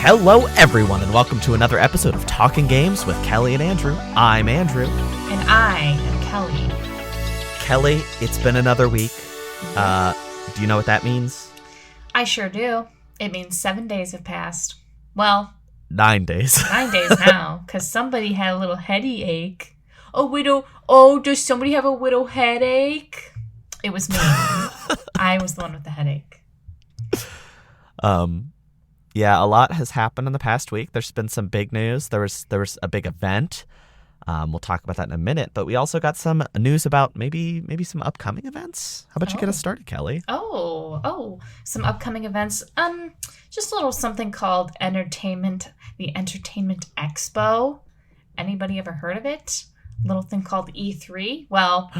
Hello, everyone, and welcome to another episode of Talking Games with Kellie and Andrew. I'm Andrew. And I am Kellie. Kellie, it's been another week. Do you know what that means? I sure do. It means 7 days have passed. Well, 9 days. 9 days now, because somebody had a little headache. Oh, does somebody have a little headache? It was me. I was the one with the headache. Yeah, a lot has happened in the past week. There's been some big news. There was a big event. We'll talk about that in a minute. But we also got some news about maybe some upcoming events. How about you get us started, Kellie? Oh, some upcoming events. Just a little something called the Entertainment Expo. Anybody ever heard of it? A little thing called E3. Well,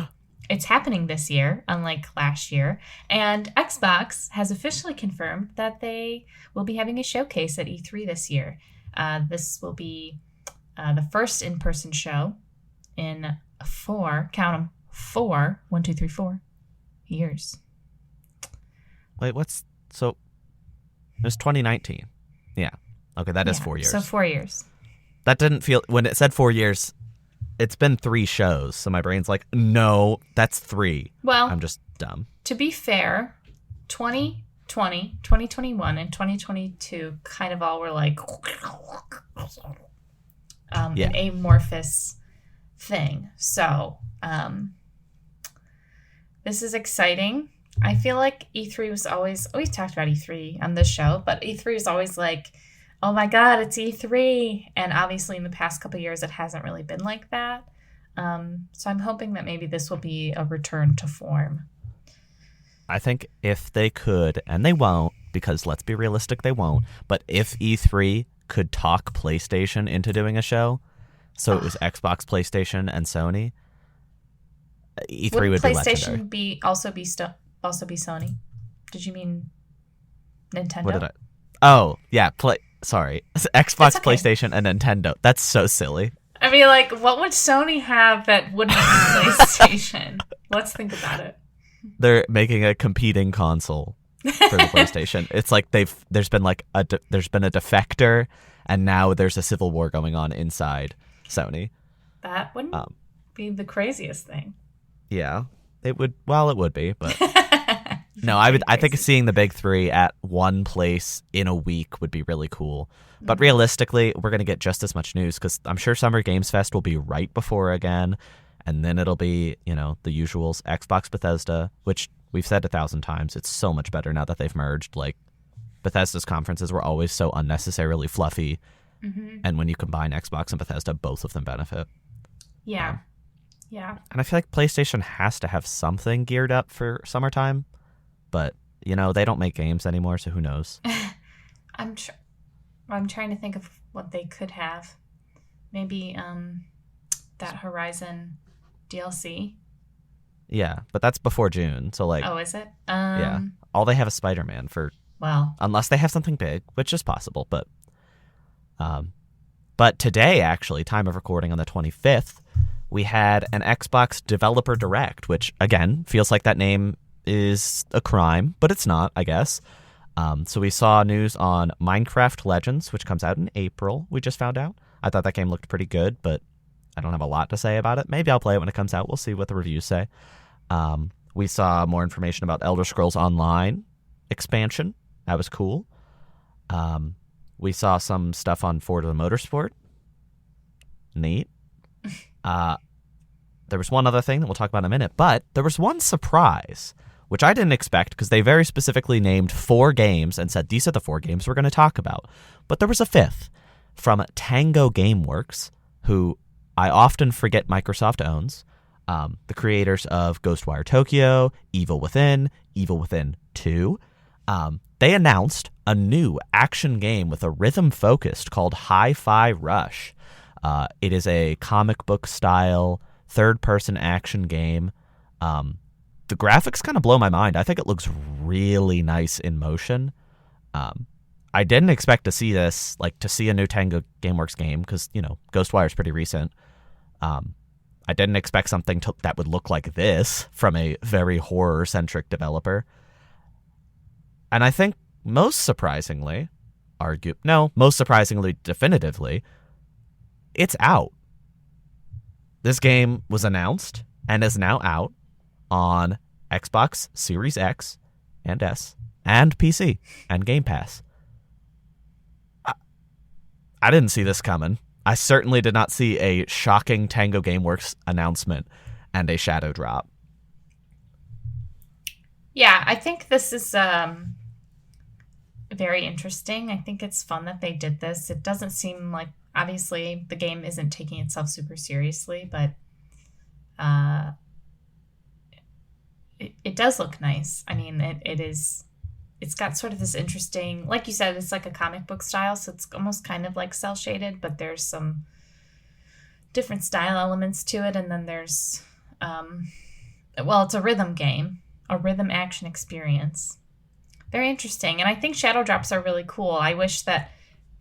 it's happening this year, unlike last year. And Xbox has officially confirmed that they will be having a showcase at E3 this year. This will be the first in-person show in 4 years. Wait, so it was 2019. Yeah. Okay, that is 4 years. So 4 years. That didn't feel, when it said 4 years, it's been 3 shows. So my brain's like, no, that's 3. Well, I'm just dumb. To be fair, 2020, 2021, and 2022 kind of all were like an amorphous thing. So this is exciting. I feel like E3 was always talked about E3 on this show, but E3 is always like, oh my God, it's E3. And obviously in the past couple of years, it hasn't really been like that. So I'm hoping that maybe this will be a return to form. I think if they could, and they won't, because let's be realistic, they won't, but if E3 could talk PlayStation into doing a show, so it was Xbox, PlayStation, and Sony, E3 would be legendary. Would PlayStation also be Sony? Did you mean Nintendo? What did I? Oh, yeah, sorry. Xbox, okay. PlayStation, and Nintendo. That's so silly. I mean, like, what would Sony have that wouldn't be PlayStation? Let's think about it. They're making a competing console for the PlayStation. It's like there's been a defector, and now there's a civil war going on inside Sony. That wouldn't be the craziest thing. Yeah, it would. Well, it would be, but no, I think seeing the big 3 at one place in a week would be really cool. But realistically, we're going to get just as much news because I'm sure Summer Games Fest will be right before again. And then it'll be, the usuals, Xbox, Bethesda, which we've said 1,000 times. It's so much better now that they've merged. Like, Bethesda's conferences were always so unnecessarily fluffy. Mm-hmm. And when you combine Xbox and Bethesda, both of them benefit. Yeah. Yeah. And I feel like PlayStation has to have something geared up for summertime. But, they don't make games anymore, so who knows? I'm trying to think of what they could have. Maybe that Horizon DLC. Yeah, but that's before June, so like... Oh, is it? Yeah. All they have is Spider-Man for... Well... Unless they have something big, which is possible, but... But today, actually, time of recording on the 25th, we had an Xbox Developer Direct, which, again, feels like that name is a crime, but it's not, I guess. So we saw news on Minecraft Legends, which comes out in April, we just found out. I thought that game looked pretty good, but I don't have a lot to say about it. Maybe I'll play it when it comes out. We'll see what the reviews say. We saw more information about Elder Scrolls Online expansion. That was cool. We saw some stuff on Forza Motorsport. Neat. There was one other thing that we'll talk about in a minute, but there was one surprise, which I didn't expect because they very specifically named 4 games and said, these are the 4 games we're going to talk about. But there was a 5th from Tango Gameworks, who I often forget Microsoft owns, the creators of Ghostwire Tokyo, Evil Within 2. They announced a new action game with a rhythm focused called Hi-Fi Rush. It is a comic book style third-person action game. The graphics kind of blow my mind. I think it looks really nice in motion. I didn't expect to see this, to see a new Tango Gameworks game because, Ghostwire is pretty recent. I didn't expect something that would look like this from a very horror-centric developer. And I think most surprisingly, most surprisingly, definitively, it's out. This game was announced and is now out on Xbox Series X and S and PC and Game Pass. I didn't see this coming. I certainly did not see a shocking Tango Gameworks announcement and a shadow drop. Yeah, I think this is very interesting. I think it's fun that they did this. It doesn't seem like, obviously, the game isn't taking itself super seriously, but it does look nice. I mean, it's got sort of this interesting, like you said, it's like a comic book style, so it's almost kind of like cel shaded, but there's some different style elements to it, and then there's, it's a rhythm game, a rhythm action experience. Very interesting, and I think shadow drops are really cool. I wish that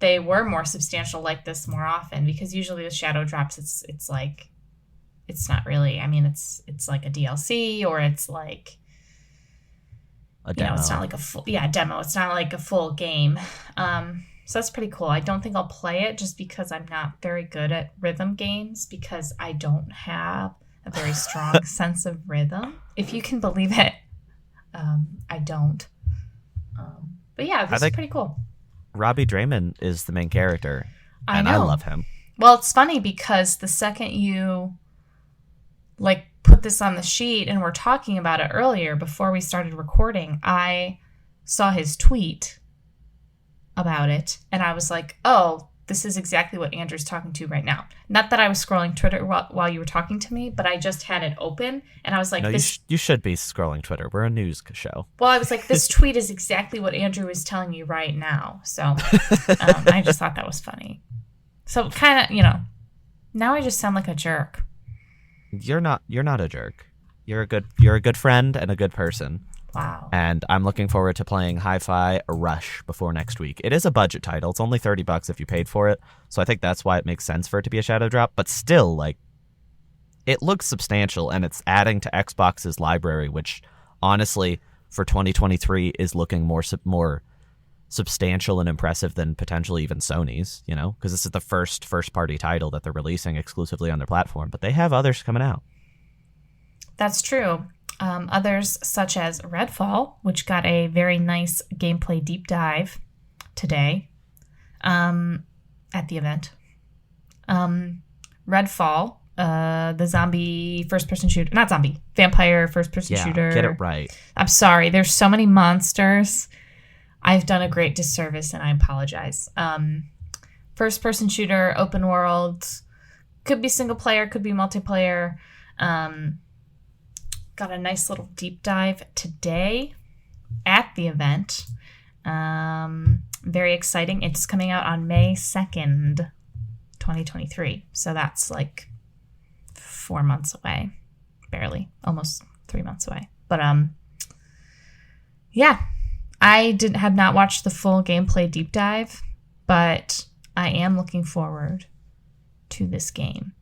they were more substantial like this more often, because usually with shadow drops, it's like, it's not really, I mean, it's like a DLC, or it's like, a demo. It's not like a full, demo. It's not like a full game. So that's pretty cool. I don't think I'll play it just because I'm not very good at rhythm games, because I don't have a very strong sense of rhythm, if you can believe it. I don't. But yeah, this is pretty cool. Robbie Draymond is the main character, and I I love him. Well, it's funny because the second you put this on the sheet and we're talking about it earlier before we started recording, I saw his tweet about it, and I was like, oh, this is exactly what Andrew's talking to right now. Not that I was scrolling Twitter while you were talking to me, but I just had it open, and I was like, no, you should be scrolling Twitter. We're a news show. Well, I was like, this tweet is exactly what Andrew is telling you right now. So I just thought that was funny. So kind of, now I just sound like a jerk. You're not a jerk. You're a good friend and a good person. Wow. And I'm looking forward to playing Hi-Fi Rush before next week. It is a budget title. It's only $30 if you paid for it. So I think that's why it makes sense for it to be a shadow drop. But still, it looks substantial, and it's adding to Xbox's library, which honestly, for 2023, is looking more substantial and impressive than potentially even Sony's, because this is the first-party title that they're releasing exclusively on their platform. But they have others coming out. That's true. Others such as Redfall, which got a very nice gameplay deep dive today at the event. Redfall, the zombie first-person shooter, not zombie, vampire first-person shooter. Get it right. I'm sorry, there's so many monsters. I've done a great disservice, and I apologize. First-person shooter, open world, could be single player, could be multiplayer. Got a nice little deep dive today at the event. Very exciting. It's coming out on May 2nd, 2023. So that's 4 months away. Barely. Almost 3 months away. But yeah. I have not watched the full gameplay deep dive, but I am looking forward to this game.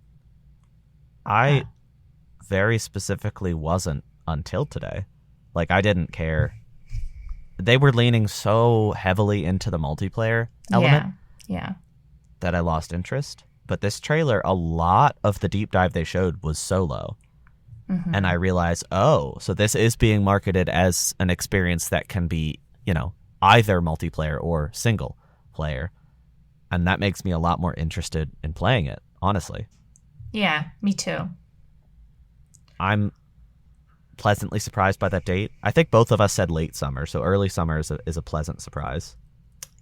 I very specifically wasn't until today. I didn't care. They were leaning so heavily into the multiplayer element that I lost interest. But this trailer, a lot of the deep dive they showed was solo. Mm-hmm. And I realized, so this is being marketed as an experience that can be, either multiplayer or single player. And that makes me a lot more interested in playing it, honestly. Yeah, me too. I'm pleasantly surprised by that date. I think both of us said late summer, so early summer is a pleasant surprise.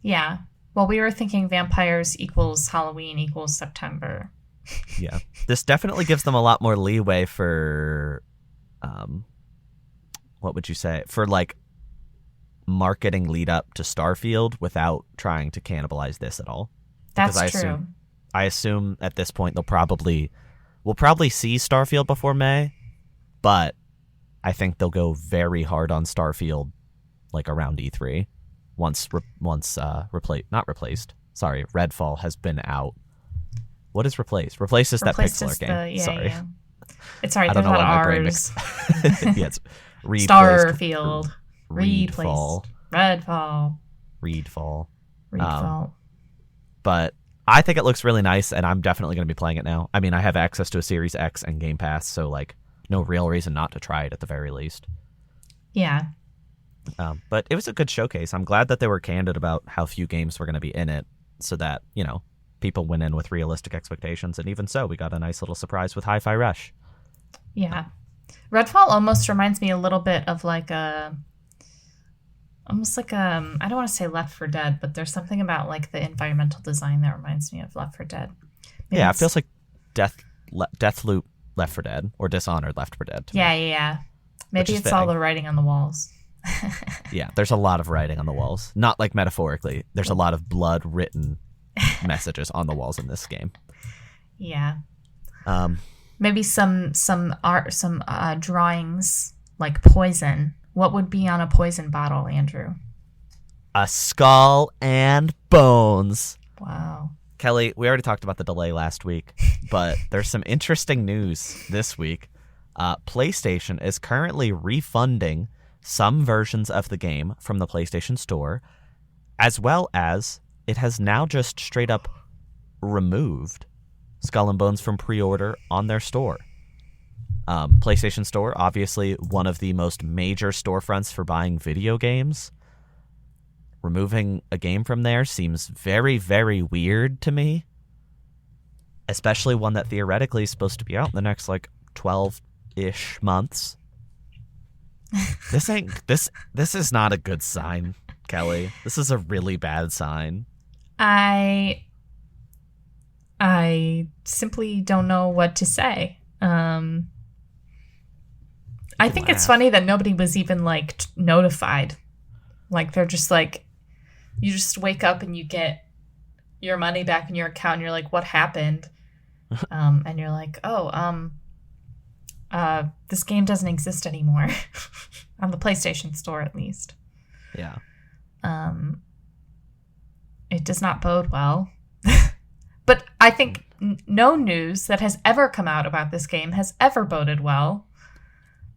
Yeah. Well, we were thinking vampires equals Halloween equals September. Yeah. This definitely gives them a lot more leeway for, what would you say? For marketing lead up to Starfield without trying to cannibalize this at all. That's true. I assume at this point we'll probably see Starfield before May, but I think they'll go very hard on Starfield around E3 once Redfall has been out. What is replaced? Replaced is that pixel art game. Sorry. Yeah. It's all right. There's a lot of R's. Yeah, it's replaced. Starfield. Reedfall. Redfall. Reedfall. Redfall. But I think it looks really nice, and I'm definitely going to be playing it now. I mean, I have access to a Series X and Game Pass, so like no real reason not to try it at the very least. Yeah. But it was a good showcase. I'm glad that they were candid about how few games were going to be in it, so that, you know, people went in with realistic expectations. And even so, we got a nice little surprise with Hi-Fi Rush. Yeah. Redfall almost reminds me a little bit of like I don't want to say Left 4 Dead, but there's something about like the environmental design that reminds me of Left 4 Dead. Maybe Yeah, it feels like Deathloop Left 4 Dead or Dishonored Left 4 Dead. Yeah. Maybe it's all the writing on the walls. Yeah, there's a lot of writing on the walls. Not like metaphorically. There's a lot of blood-written messages on the walls in this game. Yeah. Maybe some art, some drawings like poison. What would be on a poison bottle, Andrew? A skull and bones. Wow. Kelly, we already talked about the delay last week, but there's some interesting news this week. PlayStation is currently refunding some versions of the game from the PlayStation Store, as well as it has now just straight up removed Skull and Bones from pre-order on their store. PlayStation Store, obviously one of the most major storefronts for buying video games. Removing a game from there seems very, very weird to me, especially one that theoretically is supposed to be out in the next, 12-ish months. This is not a good sign, Kelly. This is a really bad sign. I simply don't know what to say. I think it's funny that nobody was even notified. Like they're just like, you just wake up and you get your money back in your account and you're like, what happened? And you're like, this game doesn't exist anymore on the PlayStation Store, at least. Yeah. It does not bode well. But I think no news that has ever come out about this game has ever boded well.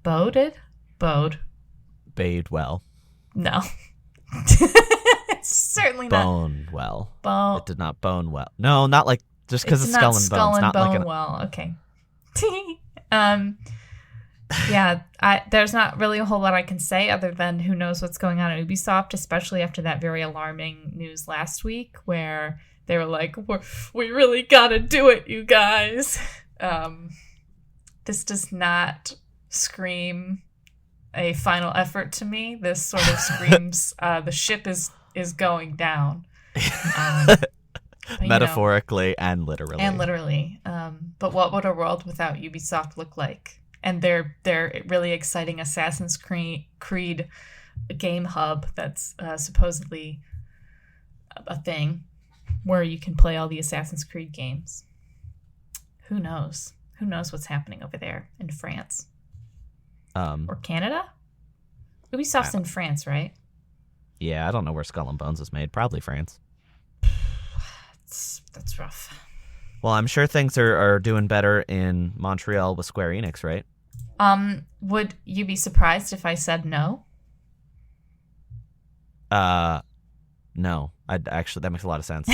Boded? Bode. Bade well. No. It's certainly not. Bone well. Bone. It did not bone well. No, not like just because it's skull and bones. Not like bone well. Okay. Yeah, there's not really a whole lot I can say other than who knows what's going on at Ubisoft, especially after that very alarming news last week where they were like, we really gotta do it, you guys. This does not scream a final effort to me. This sort of screams the ship is going down. Metaphorically and literally. But what would a world without Ubisoft look like? And their really exciting Assassin's Creed game hub that's supposedly a thing where you can play all the Assassin's Creed games. Who knows? Who knows what's happening over there in France? Or Canada? Ubisoft's in France, right? Yeah, I don't know where Skull and Bones is made. Probably France. That's rough. Well, I'm sure things are doing better in Montreal with Square Enix, right? Would you be surprised if I said no? No. That makes a lot of sense.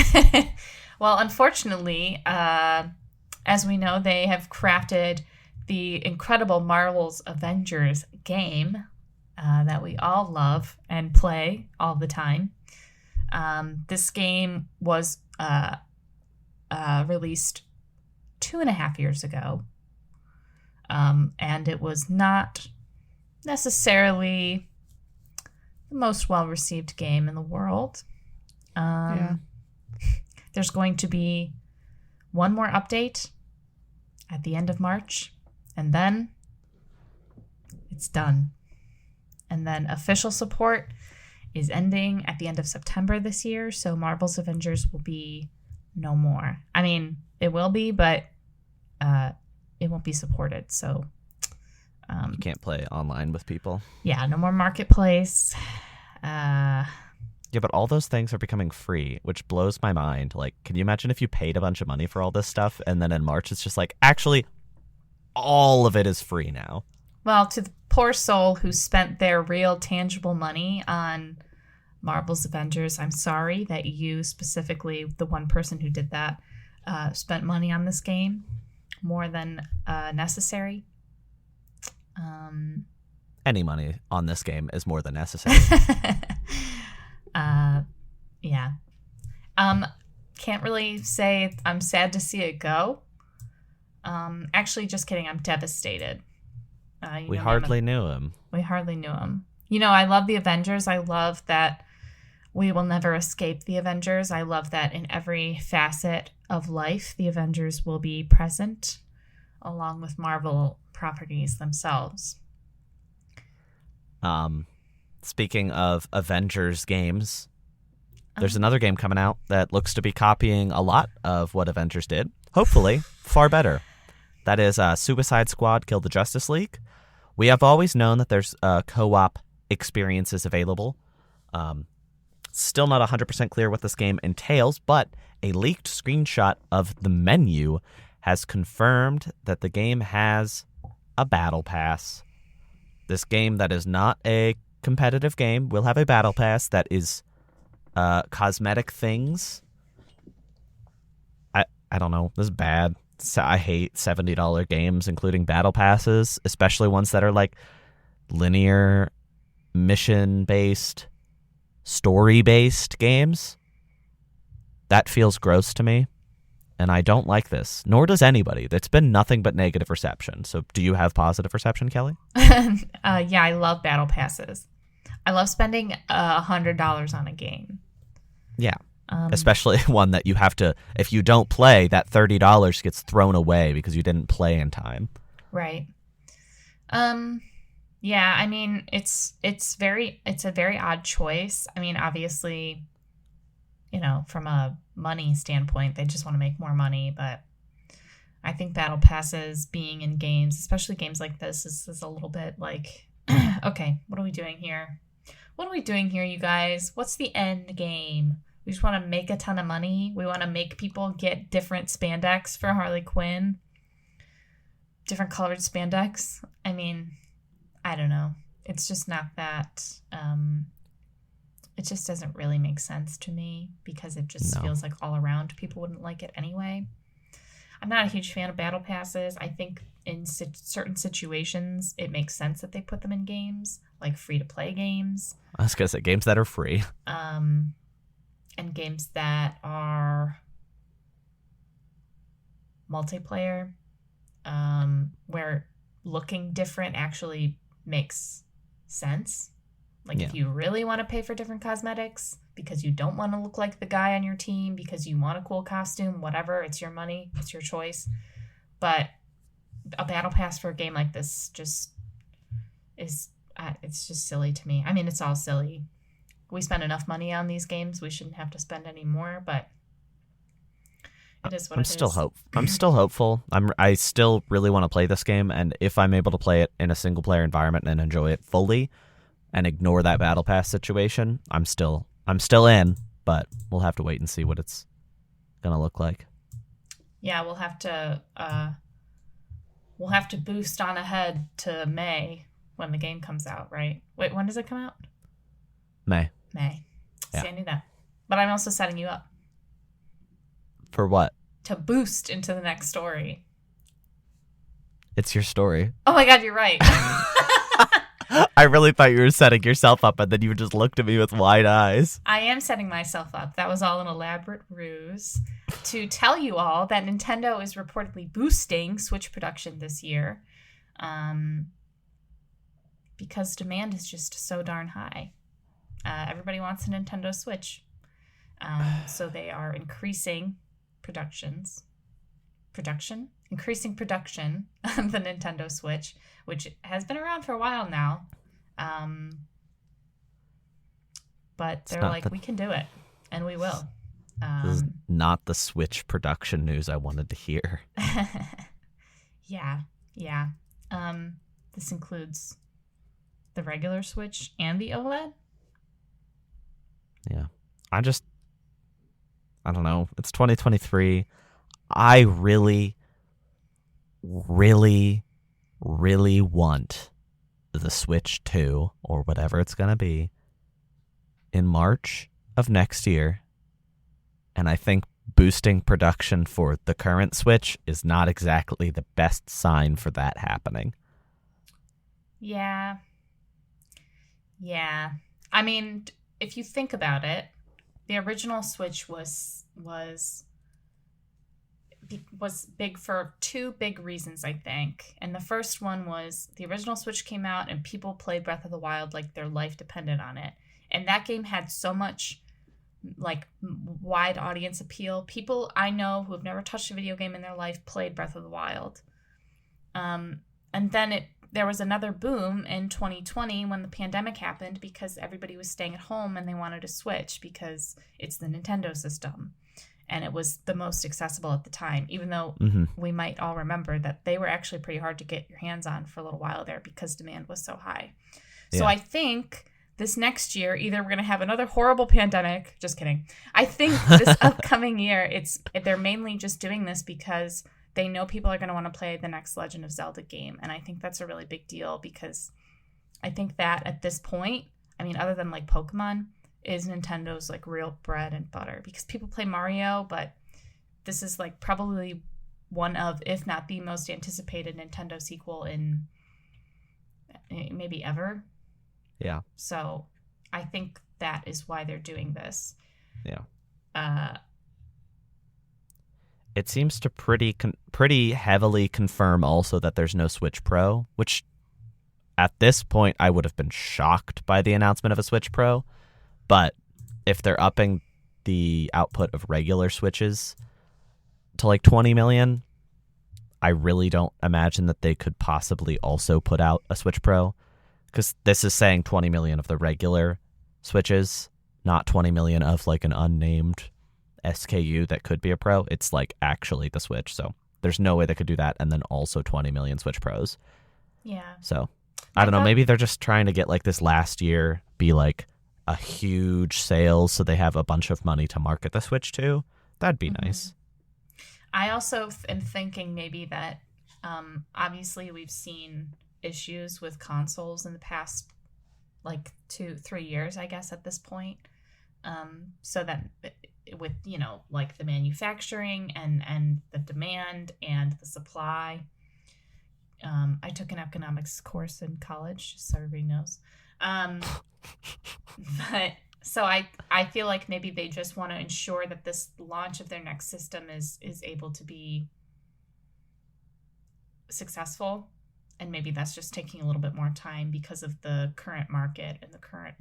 Well, unfortunately, as we know, they have crafted the incredible Marvel's Avengers game that we all love and play all the time. This game was released 2.5 years ago, and it was not necessarily the most well-received game in the world. There's going to be one more update at the end of March, and then it's done. And then official support is ending at the end of September this year, so Marvel's Avengers will be no more. I mean, it will be, but it won't be supported, so... you can't play online with people. Yeah, no more Marketplace. Yeah, but all those things are becoming free, which blows my mind. Like, can you imagine if you paid a bunch of money for all this stuff, and then in March it's just like, actually, all of it is free now? Well, to the poor soul who spent their real tangible money on Marvel's Avengers. I'm sorry that you, specifically the one person who did that, spent money on this game more than necessary. Any money on this game is more than necessary. Yeah. Can't really say I'm sad to see it go. Actually, just kidding. I'm devastated. We hardly knew him. We hardly knew him. You know, I love the Avengers. I love that we will never escape the Avengers. I love that in every facet of life, the Avengers will be present along with Marvel properties themselves. Speaking of Avengers games, there's another game coming out that looks to be copying a lot of what Avengers did. Hopefully, far better. That is Suicide Squad Kill the Justice League. We have always known that there's co-op experiences available. Still not 100% clear what this game entails, but a leaked screenshot of the menu has confirmed that the game has a battle pass. This game that is not a competitive game will have a battle pass that is cosmetic things. I don't know. This is bad. I hate $70 games, including battle passes, especially ones that are like linear, mission-based, story-based games. That feels gross to me, and I don't like this. Nor does anybody. It's been nothing but negative reception. So do you have positive reception, Kelly? Yeah, I love battle passes. I love spending $100 on a game. Yeah. Especially one that you have to, if you don't play, that $30 gets thrown away because you didn't play in time. Right. Yeah, I mean, it's a very odd choice. I mean, obviously, you know, from a money standpoint, they just want to make more money, but I think battle passes being in games, especially games like this, is a little bit like, okay, what are we doing here? What are we doing here, you guys? What's the end game? We just want to make a ton of money. We want to make people get different spandex for Harley Quinn. Different colored spandex. I mean, I don't know. It's just not that... it just doesn't really make sense to me because it just feels like all around people wouldn't like it anyway. I'm not a huge fan of battle passes. I think in certain situations, it makes sense that they put them in games, like free-to-play games. I was going to say games that are free. And games that are multiplayer, where looking different actually makes sense. Like if you really want to pay for different cosmetics because you don't want to look like the guy on your team, because you want a cool costume, whatever, it's your money, it's your choice. But a battle pass for a game like this just is, it's just silly to me. I mean, it's all silly. We spend enough money on these games. We shouldn't have to spend any more, but it is what it is. I'm still hopeful. I still really want to play this game, and if I'm able to play it in a single-player environment and enjoy it fully and ignore that battle pass situation, I'm still in, but we'll have to wait and see what it's going to look like. Yeah, we'll have to boost on ahead to May when the game comes out, right? Wait, when does it come out? May. See, I knew that. But I'm also setting you up. For what? To boost into the next story. It's your story. Oh my God, you're right. I really thought you were setting yourself up, and then you just looked at me with wide eyes. I am setting myself up. That was all an elaborate ruse to tell you all that Nintendo is reportedly boosting Switch production this year, because demand is just so darn high. Everybody wants a Nintendo Switch. So they are increasing increasing production on the Nintendo Switch, which has been around for a while now. But they're like, we can do it, and we will. This is not the Switch production news I wanted to hear. Yeah. This includes the regular Switch and the OLED. Yeah. I don't know. It's 2023. I really, really, really want the Switch 2, or whatever it's going to be, in March of next year, and I think boosting production for the current Switch is not exactly the best sign for that happening. Yeah. I mean, if you think about it, the original Switch was big for two big reasons, I think. And the first one was the original Switch came out and people played Breath of the Wild like their life depended on it. And that game had so much like wide audience appeal. People I know who have never touched a video game in their life played Breath of the Wild. And then there was another boom in 2020 when the pandemic happened because everybody was staying at home and they wanted to Switch because it's the Nintendo system. And it was the most accessible at the time, even though we might all remember that they were actually pretty hard to get your hands on for a little while there because demand was so high. Yeah. So I think this next year, either we're going to have another horrible pandemic. Just kidding. I think this upcoming year, they're mainly just doing this because they know people are going to want to play the next Legend of Zelda game. And I think that's a really big deal because I think that at this point, I mean, other than like Pokemon, is Nintendo's like real bread and butter because people play Mario, but this is like probably one of, if not the most anticipated Nintendo sequel in maybe ever. Yeah. So I think that is why they're doing this. Yeah. It seems to pretty heavily confirm also that there's no Switch Pro, which at this point I would have been shocked by the announcement of a Switch Pro. But if they're upping the output of regular Switches to like 20 million, I really don't imagine that they could possibly also put out a Switch Pro. Because this is saying 20 million of the regular Switches, not 20 million of like an unnamed SKU that could be a Pro. It's like actually the Switch. So there's no way they could do that and then also 20 million Switch Pros. Yeah. So I don't know. Maybe they're just trying to get like this last year be like a huge sales so they have a bunch of money to market the Switch to. That'd be nice. I also am thinking maybe that obviously we've seen issues with consoles in the past like 2-3 years, I guess, at this point. So that with, you know, like the manufacturing and the demand and the supply. I took an economics course in college, just so everybody knows. But so I feel like maybe they just want to ensure that this launch of their next system is able to be successful, and maybe that's just taking a little bit more time because of the current market and the current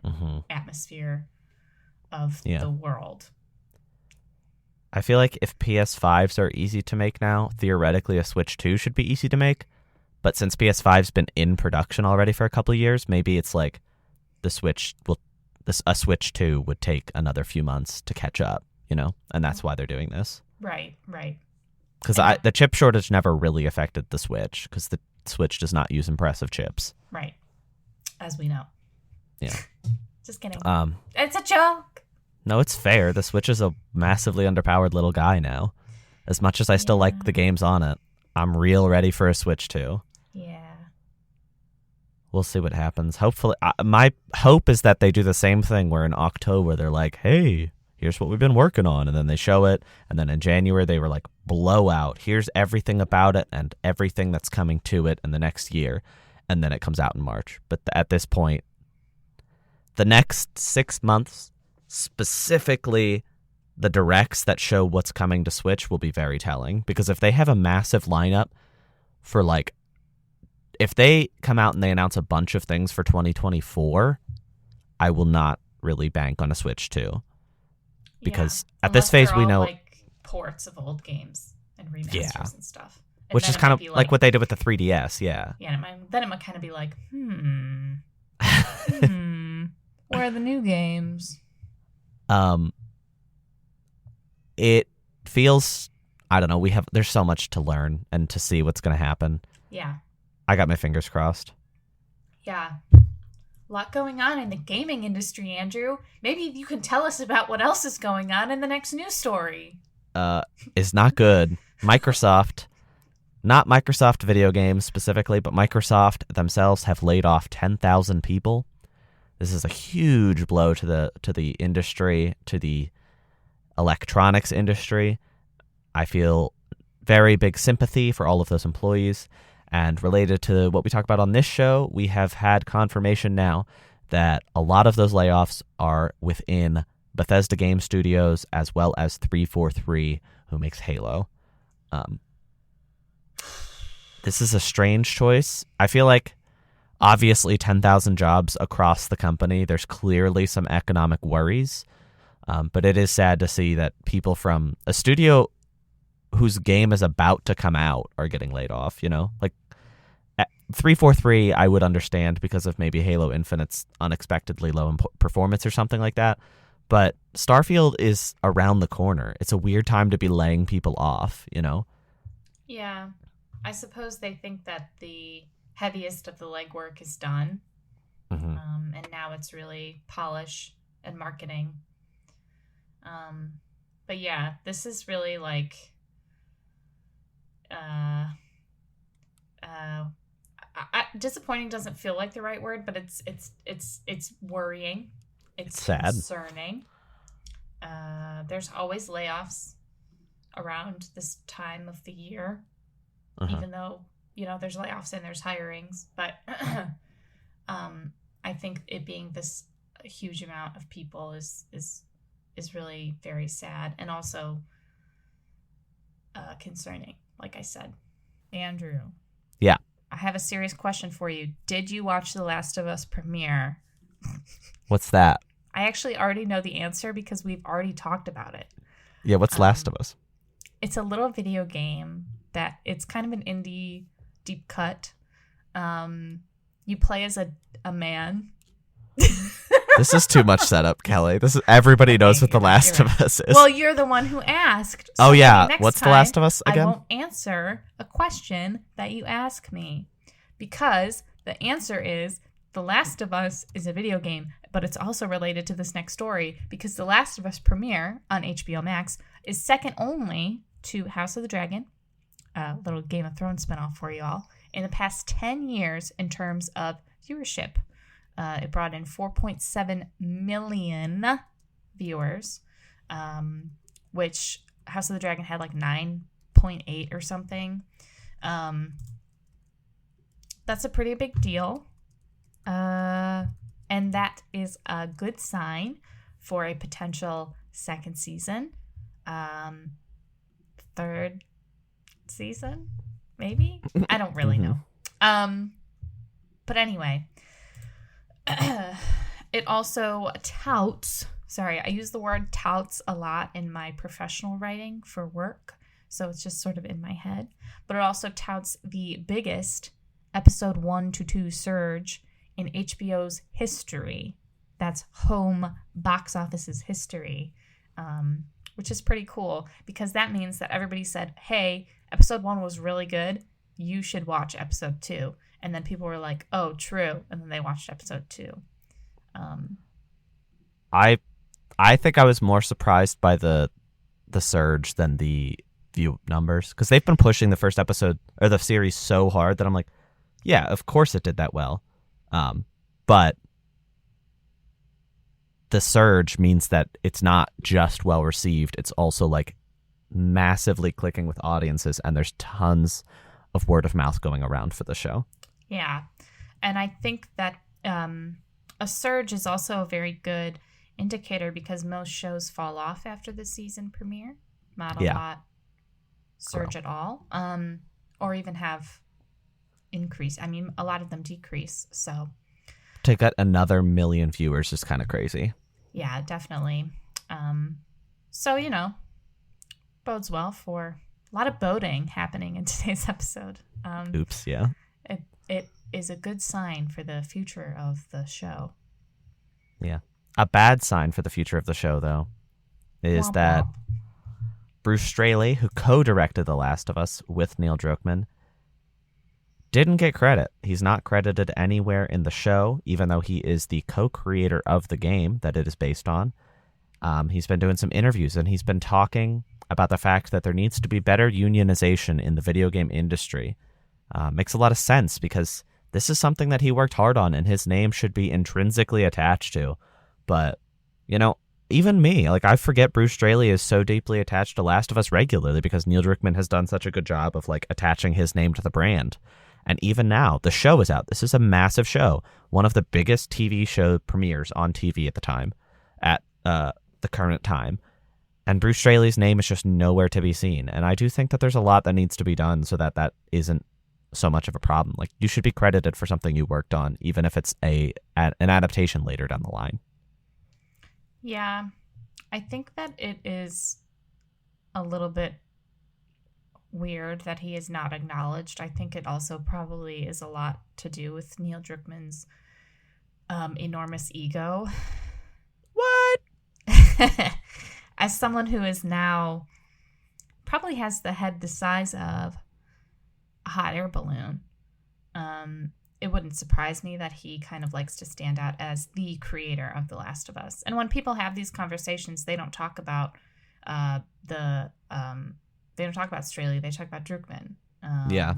atmosphere of the world. I feel like if PS5s are easy to make now, theoretically a Switch 2 should be easy to make. But since PS5's been in production already for a couple of years, maybe it's like a Switch 2 would take another few months to catch up, you know? And that's why they're doing this. Right. Because the chip shortage never really affected the Switch, because the Switch does not use impressive chips. Right. As we know. Yeah. Just kidding. It's a joke. No, it's fair. The Switch is a massively underpowered little guy now. As much as I still like the games on it, I'm real ready for a Switch 2. Yeah. We'll see what happens. Hopefully, my hope is that they do the same thing where in October they're like, hey, here's what we've been working on. And then they show it. And then in January they were like, blowout. Here's everything about it and everything that's coming to it in the next year. And then it comes out in March. But at this point, the next 6 months, specifically the directs that show what's coming to Switch, will be very telling. Because if they have a massive lineup for like, if they come out and they announce a bunch of things for 2024, I will not really bank on a Switch 2. Because at this phase we know like ports of old games and remasters and stuff. And which is kind of like what they did with the 3DS, yeah. Yeah, then it might kind of be like, where are the new games? It feels, I don't know, there's so much to learn and to see what's going to happen. Yeah. I got my fingers crossed. Yeah. A lot going on in the gaming industry, Andrew. Maybe you can tell us about what else is going on in the next news story. Is not good. Microsoft, not Microsoft video games specifically, but Microsoft themselves have laid off 10,000 people. This is a huge blow to the industry, to the electronics industry. I feel very big sympathy for all of those employees. And related to what we talk about on this show, we have had confirmation now that a lot of those layoffs are within Bethesda Game Studios as well as 343, who makes Halo. This is a strange choice. I feel like obviously 10,000 jobs across the company. There's clearly some economic worries, but it is sad to see that people from a studio whose game is about to come out are getting laid off, you know? Like, 343 I would understand because of maybe Halo Infinite's unexpectedly low performance or something like that, but Starfield is around the corner. It's a weird time to be laying people off, you know? Yeah. I suppose they think that the heaviest of the legwork is done, and now it's really polish and marketing. But yeah, this is really like... disappointing doesn't feel like the right word, but it's worrying. It's sad. Concerning. There's always layoffs around this time of the year, even though, you know, there's layoffs and there's hirings. But I think it being this huge amount of people is really very sad and also concerning, like I said. Andrew. Yeah. I have a serious question for you. Did you watch The Last of Us premiere? What's that? I actually already know the answer because we've already talked about it. Yeah, what's Last of Us? It's a little video game that it's kind of an indie deep cut. You play as a man. This is too much setup, Kelly. This is everybody knows what The Last of Us is. Well, you're the one who asked. So what's The Last of Us again? I won't answer a question that you ask me because the answer is The Last of Us is a video game, but it's also related to this next story because The Last of Us premiere on HBO Max is second only to House of the Dragon, a little Game of Thrones spinoff for you all, in the past 10 years in terms of viewership. It brought in 4.7 million viewers, which House of the Dragon had like 9.8 or something. That's a pretty big deal. And that is a good sign for a potential second season. Third season, maybe? I don't really know. But anyway... It also touts, I use the word touts a lot in my professional writing for work, so it's just sort of in my head, but it also touts the biggest episode 1 to 2 surge in HBO's history. That's home box office's history, which is pretty cool because that means that everybody said, hey, episode 1 was really good, you should watch episode 2. And then people were like, oh, true. And then they watched episode 2. I think I was more surprised by the surge than the view numbers because they've been pushing the first episode or the series so hard that I'm like, yeah, of course it did that well. But the surge means that it's not just well received. It's also like massively clicking with audiences and there's tons of word of mouth going around for the show. Yeah. And I think that a surge is also a very good indicator because most shows fall off after the season premiere. Not a lot surge at all. Or even have increase. I mean, a lot of them decrease. So to get another million viewers is kind of crazy. Yeah, definitely. So, you know, bodes well for a lot of boating happening in today's episode. Oops, yeah. It is a good sign for the future of the show. Yeah. A bad sign for the future of the show, though, is that Bruce Straley, who co-directed The Last of Us with Neil Druckmann, didn't get credit. He's not credited anywhere in the show, even though he is the co-creator of the game that it is based on. He's been doing some interviews, and he's been talking about the fact that there needs to be better unionization in the video game industry. Makes a lot of sense because this is something that he worked hard on and his name should be intrinsically attached to. But, even me, like, I forget Bruce Straley is so deeply attached to Last of Us regularly because Neil Druckmann has done such a good job of, like, attaching his name to the brand. And even now, the show is out. This is a massive show. One of the biggest TV show premieres on TV at the time, at the current time. And Bruce Straley's name is just nowhere to be seen. And I do think that there's a lot that needs to be done so that that isn't so much of a problem. Like, you should be credited for something you worked on, even if it's an adaptation later down the line. Yeah, I think that it is a little bit weird that he is not acknowledged. I think it also probably is a lot to do with Neil Druckmann's enormous ego. What? As someone who is now probably has the head the size of a hot air balloon, it wouldn't surprise me that he kind of likes to stand out as the creator of The Last of Us. And when people have these conversations, they don't talk about they don't talk about Straley. They talk about Druckmann. Yeah.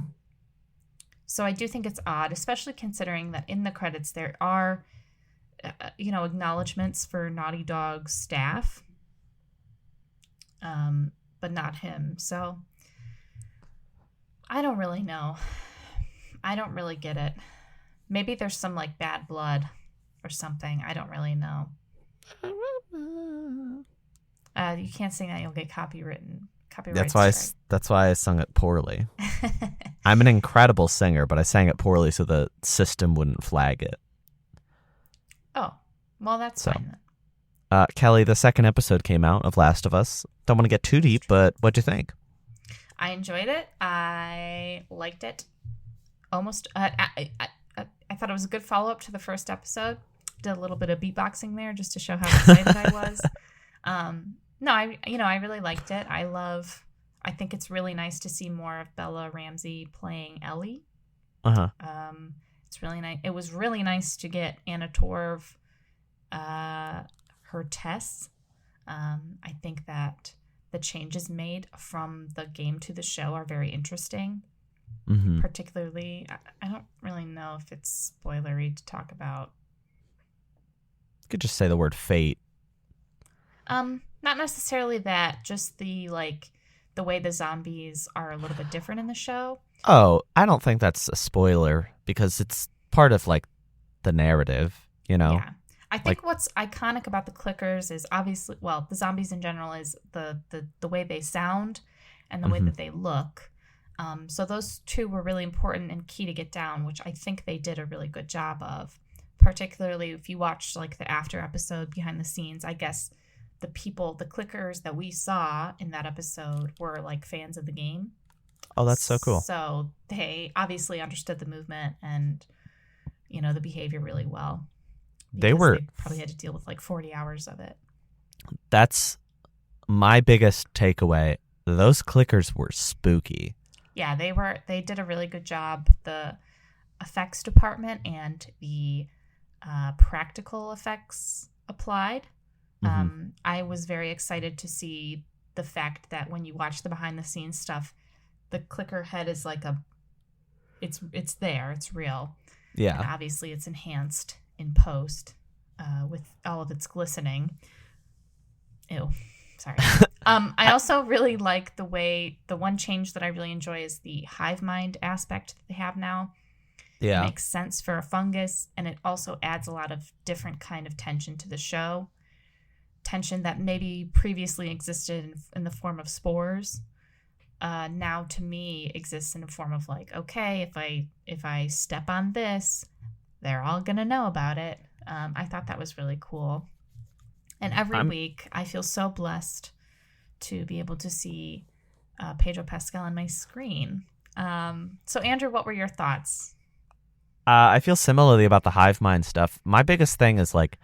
So I do think it's odd, especially considering that in the credits there are, acknowledgments for Naughty Dog's staff, but not him. So I don't really know. I don't really get it. Maybe there's some like bad blood or something. I don't really know. You can't sing that; you'll get copywritten. That's why I sung it poorly. I'm an incredible singer, but I sang it poorly so the system wouldn't flag it. Oh, well, that's fine then. Kelly, the second episode came out of Last of Us. Don't want to get too deep, but what'd you think? I enjoyed it. I liked it. Almost. I thought it was a good follow-up to the first episode. Did a little bit of beatboxing there just to show how excited I was. No, I really liked it. I think it's really nice to see more of Bella Ramsey playing Ellie. Uh-huh. It's really nice. It was really nice to get Anna Torv, her Tess. I think that the changes made from the game to the show are very interesting. Mm-hmm. Particularly, I don't really know if it's spoilery to talk about. You could just say the word fate. Not necessarily that, just the way the zombies are a little bit different in the show. Oh, I don't think that's a spoiler because it's part of like the narrative, Yeah. I think what's iconic about the clickers is obviously, well, the zombies in general is the way they sound and the way that they look. So those two were really important and key to get down, which I think they did a really good job of. Particularly if you watched like the after episode behind the scenes, I guess the clickers that we saw in that episode were like fans of the game. Oh, that's so cool. So they understood the movement and, the behavior really well. They probably had to deal with like 40 hours of it. That's my biggest takeaway. Those clickers were spooky. Yeah, they did a really good job. The effects department and the practical effects applied. Mm-hmm. I was very excited to see the fact that when you watch the behind the scenes stuff, the clicker head is like it's there, it's real. Yeah. And obviously it's enhanced in post with all of its glistening. Ew. Sorry. I also really like the one change that I really enjoy is the hive mind aspect that they have now. Yeah. It makes sense for a fungus, and it also adds a lot of different kind of tension to the show. Tension that maybe previously existed in the form of spores. Now to me exists in the form of like, okay, if I step on this, they're all gonna know about it. I thought that was really cool. And every week, I feel so blessed to be able to see Pedro Pascal on my screen. So, Andrew, what were your thoughts? I feel similarly about the hive mind stuff. My biggest thing is, like,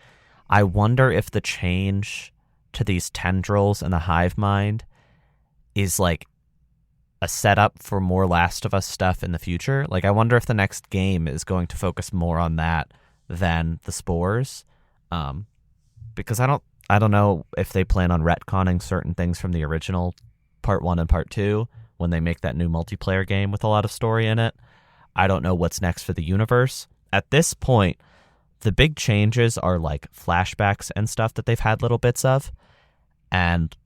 I wonder if the change to these tendrils and the hive mind is, like, a setup for more Last of Us stuff in the future. Like, I wonder if the next game is going to focus more on that than the spores. Because I don't know if they plan on retconning certain things from the original Part 1 and Part 2 when they make that new multiplayer game with a lot of story in it. I don't know what's next for the universe. At this point, the big changes are like flashbacks and stuff that they've had little bits of. And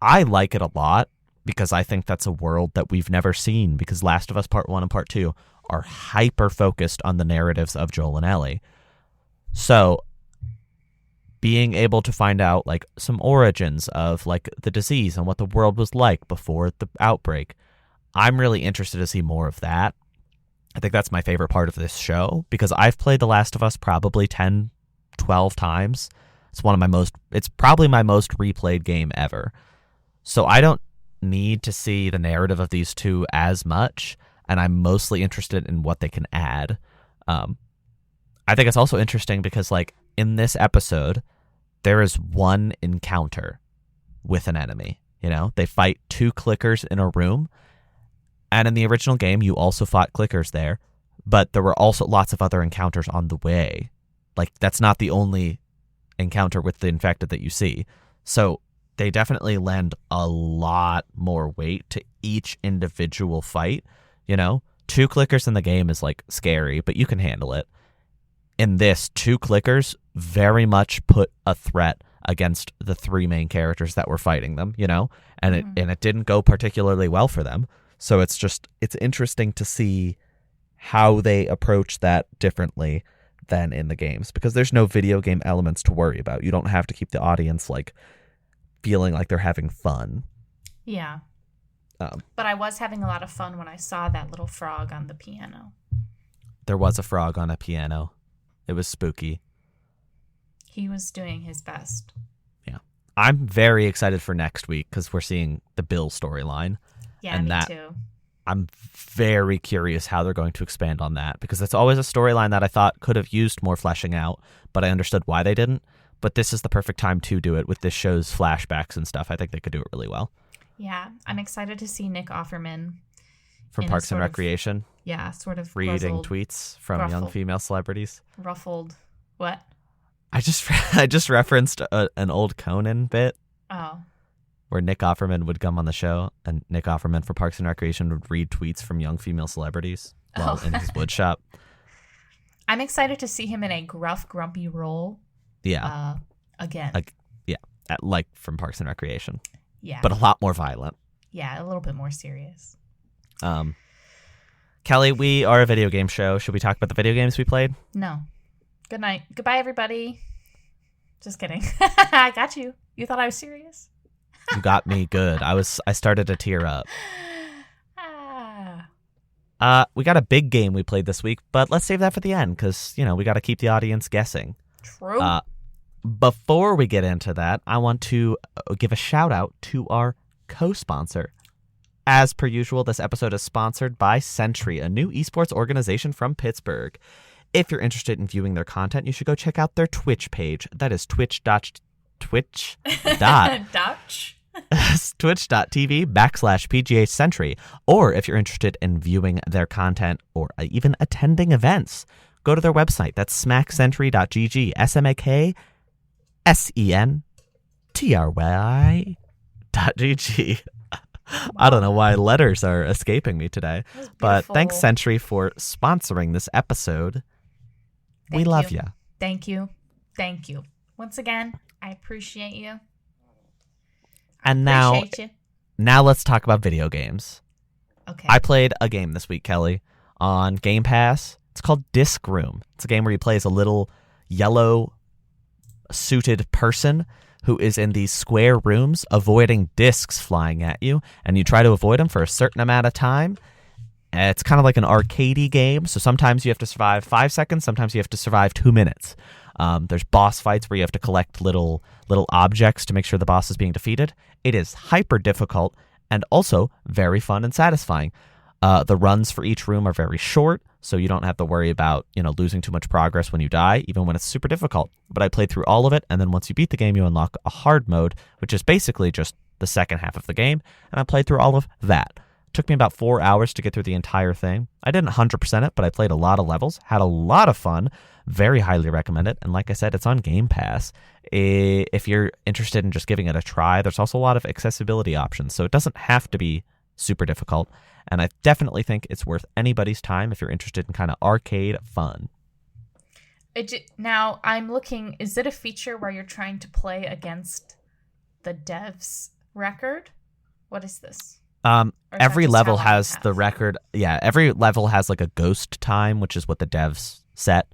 I like it a lot because I think that's a world that we've never seen, because Last of Us Part 1 and Part 2 are hyper focused on the narratives of Joel and Ellie. So being able to find out like some origins of like the disease and what the world was like before the outbreak, I'm really interested to see more of that. I think that's my favorite part of this show, because I've played The Last of Us probably 10, 12 times. It's probably my most replayed game ever. So I don't need to see the narrative of these two as much, and I'm mostly interested in what they can add. I think it's also interesting because like in this episode, there is one encounter with an enemy. You know, they fight 2 clickers in a room. And in the original game, you also fought clickers there, but there were also lots of other encounters on the way. Like, that's not the only encounter with the infected that you see. So they definitely lend a lot more weight to each individual fight. You know, 2 clickers in the game is like scary, but you can handle it. In this, 2 clickers very much put a threat against the 3 main characters that were fighting them, you know, and it didn't go particularly well for them. So it's interesting to see how they approach that differently than in the games, because there's no video game elements to worry about. You don't have to keep the audience like feeling like they're having fun. Yeah. But I was having a lot of fun when I saw that little frog on the piano. There was a frog on a piano. It was spooky. He was doing his best. Yeah. I'm very excited for next week because we're seeing the Bill storyline. Yeah, and me that, too. I'm very curious how they're going to expand on that, because it's always a storyline that I thought could have used more fleshing out, but I understood why they didn't. But this is the perfect time to do it with this show's flashbacks and stuff. I think they could do it really well. Yeah, I'm excited to see Nick Offerman from Parks and Recreation. Sort of reading tweets from young female celebrities. Ruffled. What? I just referenced an old Conan bit. Oh. Where Nick Offerman would come on the show, and Nick Offerman for Parks and Recreation would read tweets from young female celebrities while in his wood shop. I'm excited to see him in a gruff, grumpy role. Yeah. Again. Like from Parks and Recreation. Yeah. But a lot more violent. Yeah, a little bit more serious. Kelly, we are a video game show. Should we talk about the video games we played? No. Good night. Goodbye, everybody. Just kidding. I got you. You thought I was serious? You got me good. I started to tear up. We got a big game we played this week, but let's save that for the end because, you know, we got to keep the audience guessing. True. Before we get into that, I want to give a shout out to our co-sponsor. As per usual, this episode is sponsored by Sentry, a new esports organization from Pittsburgh. If you're interested in viewing their content, you should go check out their Twitch page. That is twitch.tv/PGA Sentry. Or if you're interested in viewing their content or even attending events, go to their website. That's smacksentry.gg. SMAKSENTRY.gg. Wow. I don't know why letters are escaping me today. But thanks, Sentry, for sponsoring this episode. We love you. Thank you. Thank you. Once again, I appreciate you. And now let's talk about video games. Okay. I played a game this week, Kelly, on Game Pass. It's called Disc Room. It's a game where you play as a little yellow suited person who is in these square rooms avoiding discs flying at you, and you try to avoid them for a certain amount of time. It's kind of like an arcadey game, so sometimes you have to survive 5 seconds, sometimes you have to survive 2 minutes. There's boss fights where you have to collect little objects to make sure the boss is being defeated. It is hyper difficult and also very fun and satisfying. The runs for each room are very short, so you don't have to worry about, losing too much progress when you die, even when it's super difficult. But I played through all of it, and then once you beat the game, you unlock a hard mode, which is basically just the second half of the game, and I played through all of that. It took me about 4 hours to get through the entire thing. I didn't 100% it, but I played a lot of levels, had a lot of fun, very highly recommend it, and like I said, it's on Game Pass. If you're interested in just giving it a try, there's also a lot of accessibility options, so it doesn't have to be super difficult. And I definitely think it's worth anybody's time if you're interested in kind of arcade fun. Now, I'm looking, is it a feature where you're trying to play against the dev's record? What is this? Every level has the record. Yeah, every level has like a ghost time, which is what the devs set.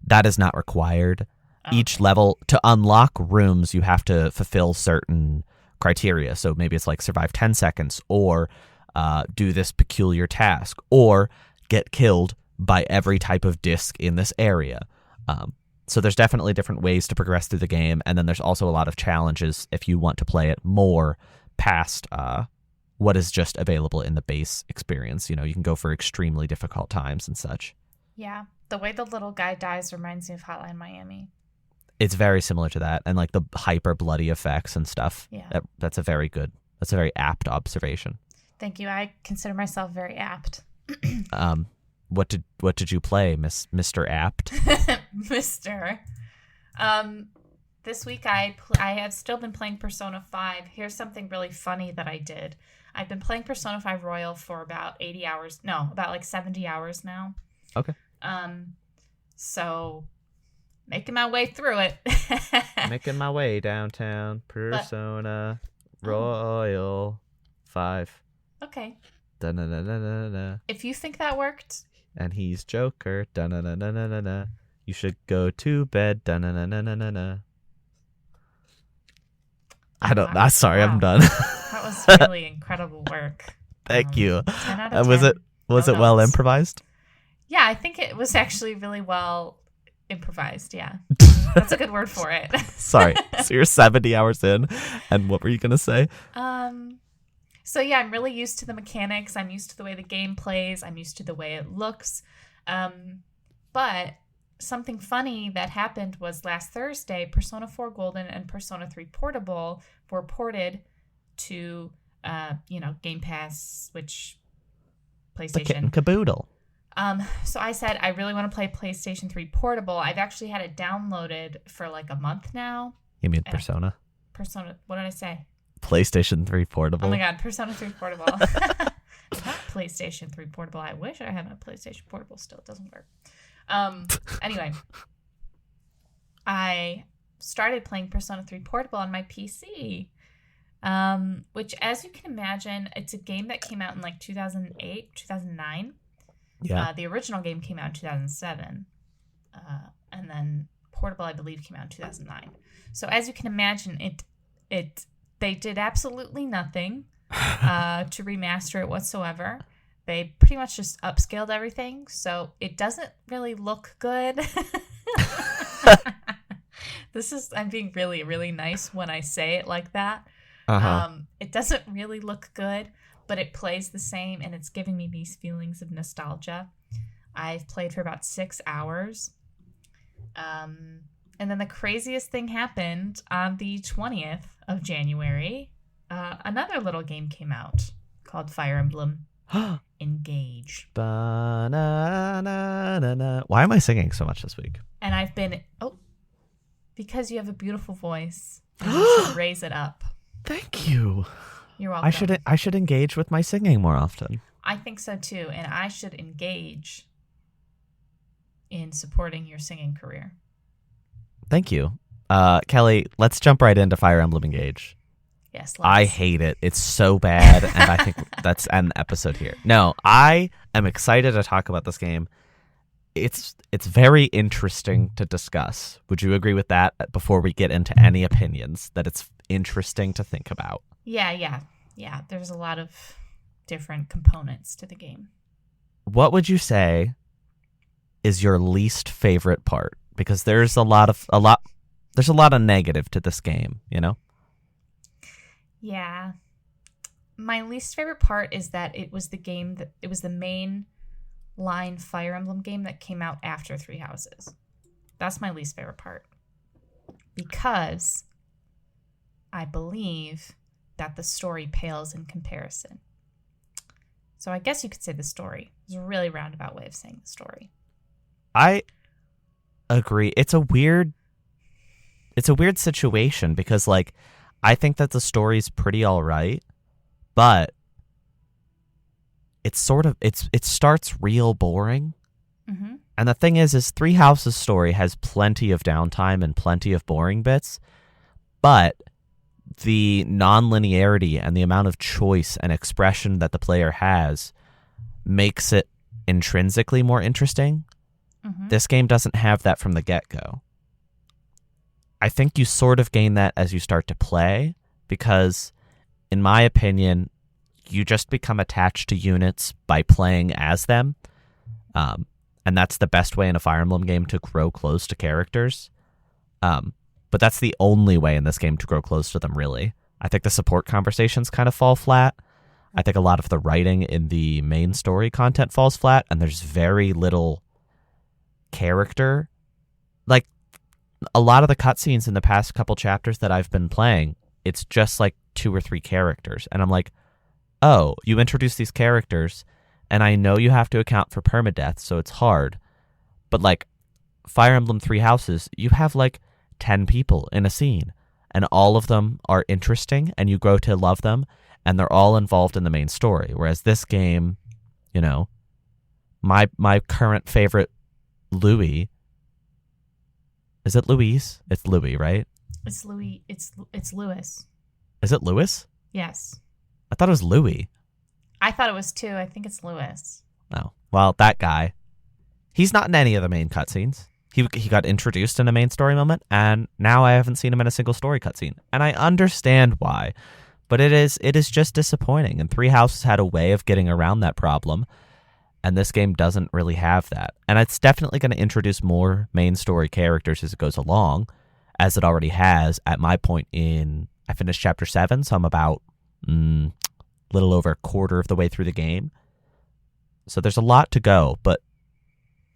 That is not required. Okay. Each level, to unlock rooms, you have to fulfill certain criteria. So maybe it's like survive 10 seconds or do this peculiar task or get killed by every type of disc in this area. So there's definitely different ways to progress through the game. And then there's also a lot of challenges if you want to play it more past what is just available in the base experience. You know, you can go for extremely difficult times and such. Yeah. The way the little guy dies reminds me of Hotline Miami. It's very similar to that. And like the hyper bloody effects and stuff. Yeah. That's a very apt observation. Thank you. I consider myself very apt. What did you play, Mr. Apt? Mr. This week I have still been playing Persona 5. Here's something really funny that I did. I've been playing Persona 5 Royal for about 80 hours. No, about like 70 hours now. Okay. So making my way through it. Making my way downtown. Persona Royal 5. Okay. Da-na-na-na-na-na. If you think that worked. And he's Joker. Da-na-na-na-na-na. You should go to bed. Da-na-na-na-na-na. I don't know. Sorry, wow. I'm done. That was really incredible work. Thank you. 10 out of 10. Was it well improvised? Yeah, I think it was actually really well improvised. Yeah. That's a good word for it. Sorry. So you're 70 hours in, and what were you going to say? So yeah, I'm really used to the mechanics. I'm used to the way the game plays. I'm used to the way it looks. But something funny that happened was last Thursday, Persona 4 Golden and Persona 3 Portable were ported to, Game Pass, Switch, PlayStation. The kit and caboodle. So I said, I really want to play PlayStation 3 Portable. I've actually had it downloaded for like a month now. You mean Persona? What did I say? PlayStation 3 Portable. Oh my God, Persona 3 Portable. Not PlayStation 3 Portable. I wish I had a PlayStation Portable still. It doesn't work. Anyway, I started playing Persona 3 Portable on my PC, which, as you can imagine, it's a game that came out in like 2008, 2009. Yeah. The original game came out in 2007. And then Portable, I believe, came out in 2009. So as you can imagine, they did absolutely nothing to remaster it whatsoever. They pretty much just upscaled everything, so it doesn't really look good. I'm being really, really nice when I say it like that. Uh-huh. It doesn't really look good, but it plays the same, and it's giving me these feelings of nostalgia. I've played for about 6 hours. And then the craziest thing happened on the 20th of January. Another little game came out called Fire Emblem Engage. Ba-na-na-na-na. Why am I singing so much this week? And I've been... because you have a beautiful voice. And you should raise it up. Thank you. You're welcome. I should engage with my singing more often. I think so too. And I should engage in supporting your singing career. Thank you. Kelly, let's jump right into Fire Emblem Engage. Yes, I hate it. It's so bad, and I think that's an episode here. No, I am excited to talk about this game. It's very interesting to discuss. Would you agree with that before we get into any opinions, that it's interesting to think about? Yeah. There's a lot of different components to the game. What would you say is your least favorite part? Because there's a lot of negative to this game, you know? Yeah. My least favorite part is that it was the main line Fire Emblem game that came out after Three Houses. That's my least favorite part. Because I believe that the story pales in comparison. So I guess you could say the story. It's a really roundabout way of saying the story. I agree. It's a weird situation because, like, I think that the story's pretty all right, but it starts real boring. Mm-hmm. And the thing is Three Houses' story has plenty of downtime and plenty of boring bits, but the non-linearity and the amount of choice and expression that the player has makes it intrinsically more interesting. Mm-hmm. This game doesn't have that from the get-go. I think you sort of gain that as you start to play, because, in my opinion, you just become attached to units by playing as them. And that's the best way in a Fire Emblem game to grow close to characters. But that's the only way in this game to grow close to them, really. I think the support conversations kind of fall flat. I think a lot of the writing in the main story content falls flat, and there's very little character. Like, a lot of the cutscenes in the past couple chapters that I've been playing, it's just like 2 or 3 characters. And I'm like, oh, you introduce these characters, and I know you have to account for permadeath, so it's hard. But like Fire Emblem Three Houses, you have like 10 people in a scene, and all of them are interesting, and you grow to love them, and they're all involved in the main story. Whereas this game, you know, my current favorite Louis, is it Louise? It's Louis, right? It's Louis. It's Lewis. Is it Louis? Yes. I thought it was Louis. I thought it was too. I think it's Lewis. Oh, well, that guy. He's not in any of the main cutscenes. He got introduced in a main story moment, and now I haven't seen him in a single story cutscene. And I understand why, but it is just disappointing. And Three Houses had a way of getting around that problem, and this game doesn't really have that. And it's definitely going to introduce more main story characters as it goes along, as it already has at my point in... I finished Chapter 7, so I'm about... little over a quarter of the way through the game. So there's a lot to go, but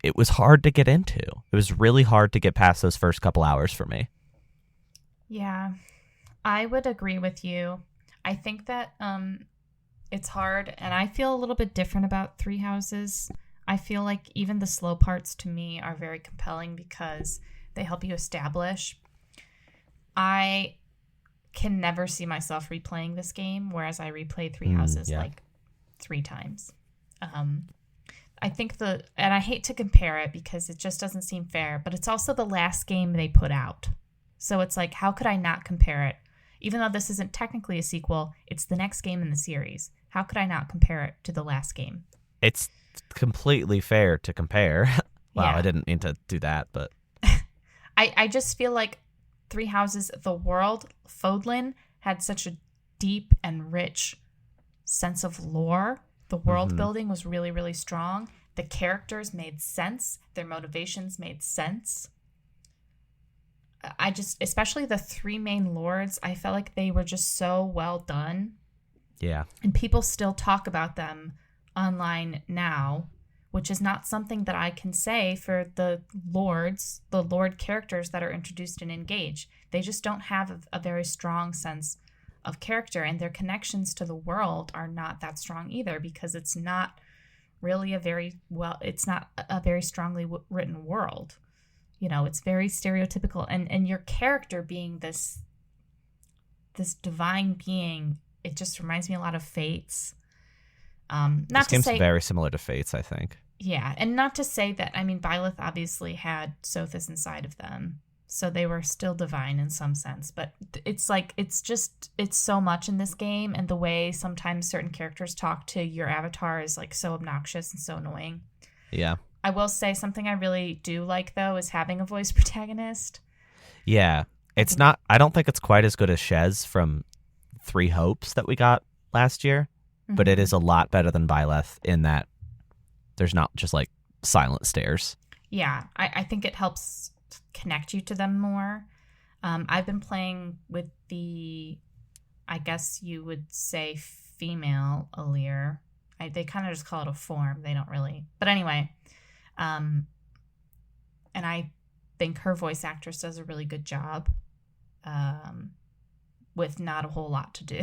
it was hard to get into. It was really hard to get past those first couple hours for me. Yeah, I would agree with you. I think that it's hard, and I feel a little bit different about Three Houses. I feel like even the slow parts to me are very compelling because they help you establish. I can never see myself replaying this game, whereas I replayed Three Houses like 3 times. I think and I hate to compare it because it just doesn't seem fair, but it's also the last game they put out. So it's like, how could I not compare it? Even though this isn't technically a sequel, it's the next game in the series. How could I not compare it to the last game? It's completely fair to compare. Wow, Yeah. I didn't mean to do that, but... I just feel like Three Houses, the world, Fodlan, had such a deep and rich sense of lore. The world building was really, really strong. The characters made sense. Their motivations made sense. Especially the 3 main lords, I felt like they were just so well done. Yeah. And people still talk about them online now, which is not something that I can say for the lord characters that are introduced in Engage. They just don't have a very strong sense of character, and their connections to the world are not that strong either, because it's not really it's not a very strongly written world. You know, it's very stereotypical, and your character being this divine being, it just reminds me a lot of Fates. This game's very similar to Fates, I think. Yeah, and not to say that, I mean, Byleth obviously had Sothis inside of them, so they were still divine in some sense, but it's like, it's so much in this game, and the way sometimes certain characters talk to your avatar is like so obnoxious and so annoying. Yeah. I will say something I really do like, though, is having a voice protagonist. Yeah. I don't think it's quite as good as Shez from Three Hopes that we got last year, but it is a lot better than Byleth in that there's not just like silent stares. Yeah, I think it helps connect you to them more. I've been playing with I guess you would say female Alir. They kind of just call it a form. They don't really. But anyway, and I think her voice actress does a really good job with not a whole lot to do.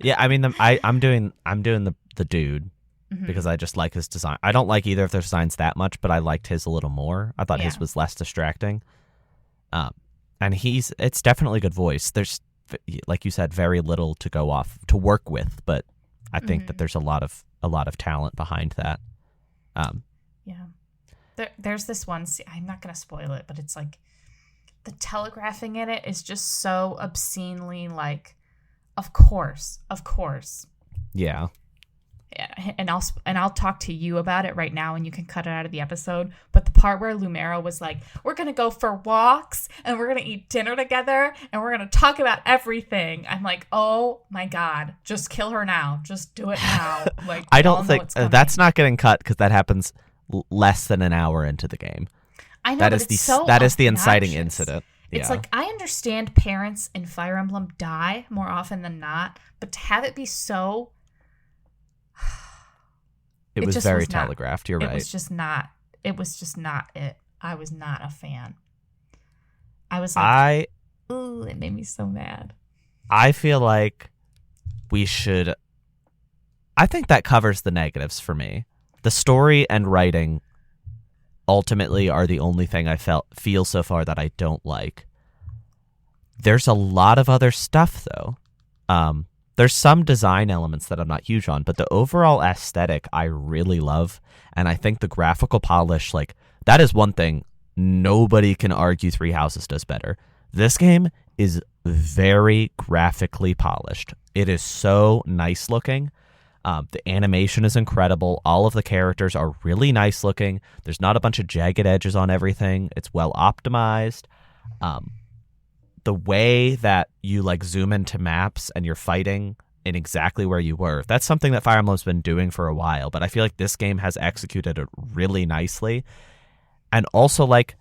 Yeah, I mean, I'm doing the dude because I just like his design. I don't like either of their designs that much, but I liked his a little more. I thought his was less distracting. And it's definitely a good voice. There's, like you said, very little to go off to work with, but I think that there's a lot of a lot of talent behind that. Yeah. There's this one I'm not going to spoil it, but it's like the telegraphing in it is just so obscenely like, of course. Yeah. And I'll talk to you about it right now, and you can cut it out of the episode. But the part where Lumero was like, "We're gonna go for walks, and we're gonna eat dinner together, and we're gonna talk about everything," I'm like, "Oh my god, just kill her now! Just do it now!" Like, I don't think that's not getting cut because that happens less than an hour into the game. I know that but is it's so that is the obnoxious. inciting incident. It's Yeah. like, I understand parents in Fire Emblem die more often than not, but to have it be so... It was very telegraphed. You're right. It was just not it. I was not a fan. I was like, ooh, it made me so mad. I feel like we should... I think that covers the negatives for me. The story and writing ultimately are the only thing I feel so far that I don't like. There's a lot of other stuff, though. There's some design elements that I'm not huge on, but the overall aesthetic I really love, and I think the graphical polish, like, that is one thing nobody can argue Three Houses does better. This game is very graphically polished. It is so nice looking. The animation is incredible. All of the characters are really nice looking. There's not a bunch of jagged edges on everything. It's well optimized. The way that you like zoom into maps and you're fighting in exactly where you were, that's something that Fire Emblem's been doing for a while, but I feel like this game has executed it really nicely. And also, like,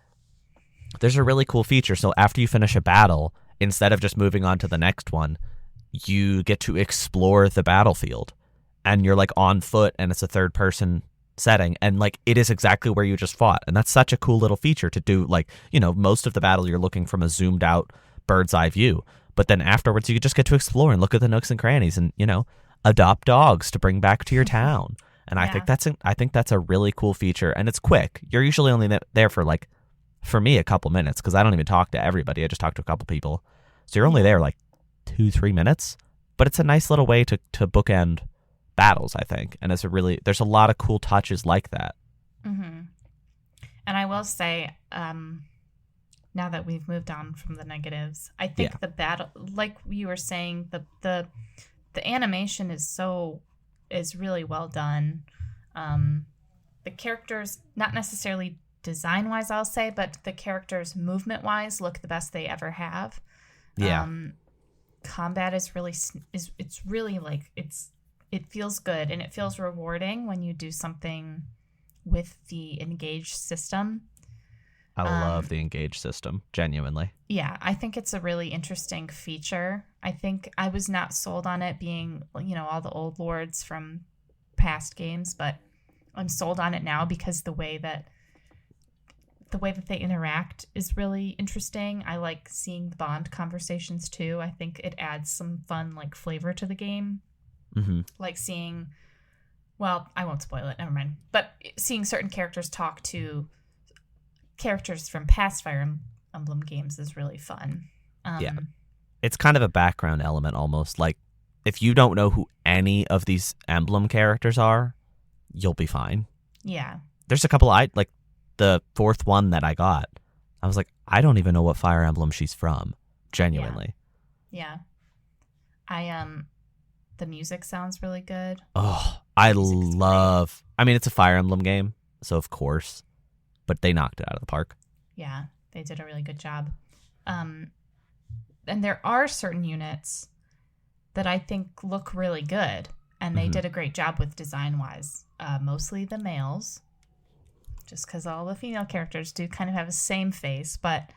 there's a really cool feature. So after you finish a battle, instead of just moving on to the next one, you get to explore the battlefield. And you're like on foot, and it's a third person setting, and like it is exactly where you just fought. And that's such a cool little feature to do. Like, you know, most of the battle you're looking from a zoomed out bird's eye view, but then afterwards you just get to explore and look at the nooks and crannies and, you know, adopt dogs to bring back to your town. And I think that's a really cool feature, and it's quick. You're usually only there for, like, for me, a couple minutes, because I don't even talk to everybody. I just talk to a couple people. So you're only there like 2-3 minutes, but it's a nice little way to bookend battles, I think. And there's a lot of cool touches like that. Mm-hmm. And I will say, now that we've moved on from the negatives, I think the battle, like you were saying, the animation is really well done. The characters, not necessarily design wise, I'll say, but the characters movement wise look the best they ever have. Yeah. Combat is really it feels good, and it feels rewarding when you do something with the Engage system. I love the Engage system, genuinely. Yeah, I think it's a really interesting feature. I think I was not sold on it being, you know, all the old lords from past games, but I'm sold on it now because the way that they interact is really interesting. I like seeing the bond conversations too. I think it adds some fun, like, flavor to the game. Mm-hmm. Like seeing, well, I won't spoil it, never mind. But seeing certain characters talk to characters from past Fire Emblem games is really fun. Yeah. It's kind of a background element almost. Like, if you don't know who any of these Emblem characters are, you'll be fine. Yeah. There's a couple, like the fourth one that I got, I was like, I don't even know what Fire Emblem she's from. Genuinely. Yeah. The music sounds really good. Oh, I mean, it's a Fire Emblem game, so of course, but they knocked it out of the park. Yeah, they did a really good job. And there are certain units that I think look really good, and they did a great job with design-wise. Mostly the males, just because all the female characters do kind of have the same face, but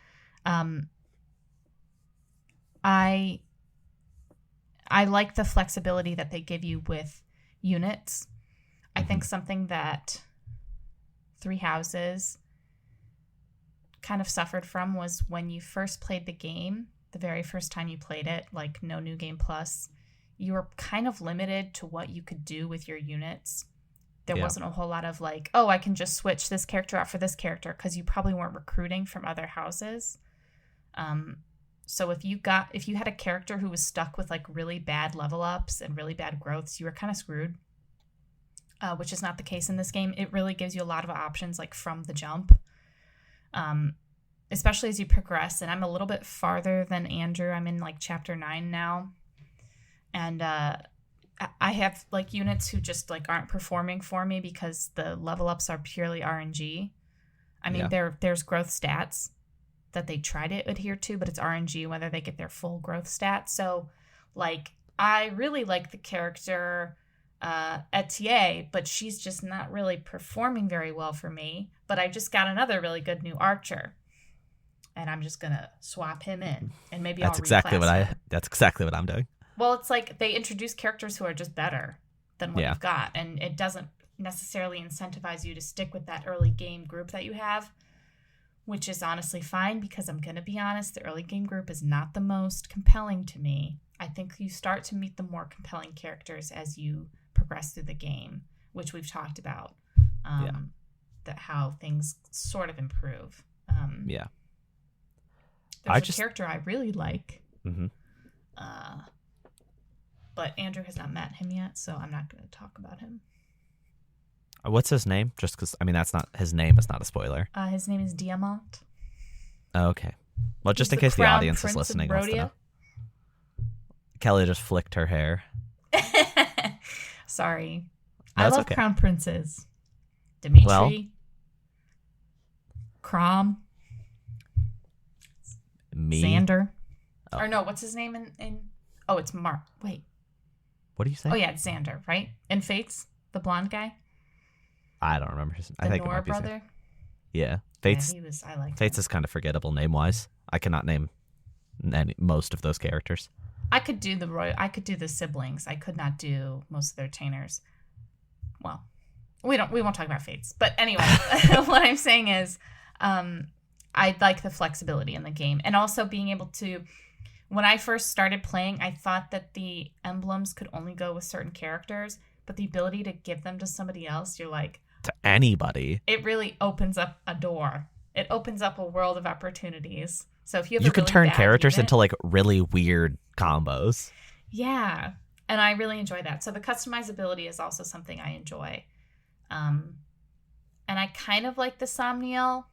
I like the flexibility that they give you with units. I think something that Three Houses kind of suffered from was when you first played the game, the very first time you played it, like no New Game Plus, you were kind of limited to what you could do with your units. There wasn't a whole lot of like, oh, I can just switch this character out for this character, because you probably weren't recruiting from other houses. So if you had a character who was stuck with like really bad level ups and really bad growths, you were kind of screwed. which is not the case in this game. It really gives you a lot of options, like from the jump, especially as you progress. And I'm a little bit farther than Andrew. I'm in like chapter 9 now, and I have like units who just like aren't performing for me because the level ups are purely RNG. I mean, there's growth stats that they try to adhere to, but it's RNG whether they get their full growth stats. So, like, I really like the character Etier, but she's just not really performing very well for me. But I just got another really good new archer, and I'm just gonna swap him in, and maybe That's I'll exactly reclass him. That's exactly what I'm doing. Well, it's like they introduce characters who are just better than what Yeah. you've got, and it doesn't necessarily incentivize you to stick with that early game group that you have, which is honestly fine, because I'm going to be honest, the early game group is not the most compelling to me. I think you start to meet the more compelling characters as you progress through the game, which we've talked about, that how things sort of improve. Yeah. There's a character I really like, Mm-hmm. but Andrew has not met him yet, so I'm not going to talk about him. What's his name? Just because, I mean, that's not his name is not a spoiler. His name is Diamant. Oh, okay. Well, just He's in case the Crown audience Prince is listening. of Wants to Rhodia. know. Kelly just flicked her hair. Sorry. No, I it's love okay. crown princes. Dimitri. Well- Crom. Me. Xander. Oh. Or no, what's his name in... Oh, it's Mark. Wait. What do you say? Oh, yeah, it's Xander, right? In Fates, the blonde guy. I don't remember his. The I think it Nora might be Xander. brother. Yeah. Fates. Yeah, he was... I liked Fates him. is kind of forgettable name-wise. I cannot name most of those characters. I could do the siblings. I could not do most of their trainers. Well, we won't talk about Fates. But anyway, what I'm saying is I like the flexibility in the game, and also being able to, when I first started playing, I thought that the emblems could only go with certain characters, but the ability to give them to somebody else, you're like, To anybody. it really opens up a door. It opens up a world of opportunities. So if you have You a can really turn bad characters unit- into like really weird combos. Yeah, and I really enjoy that. So the customizability is also something I enjoy. And I kind of like the Somniel,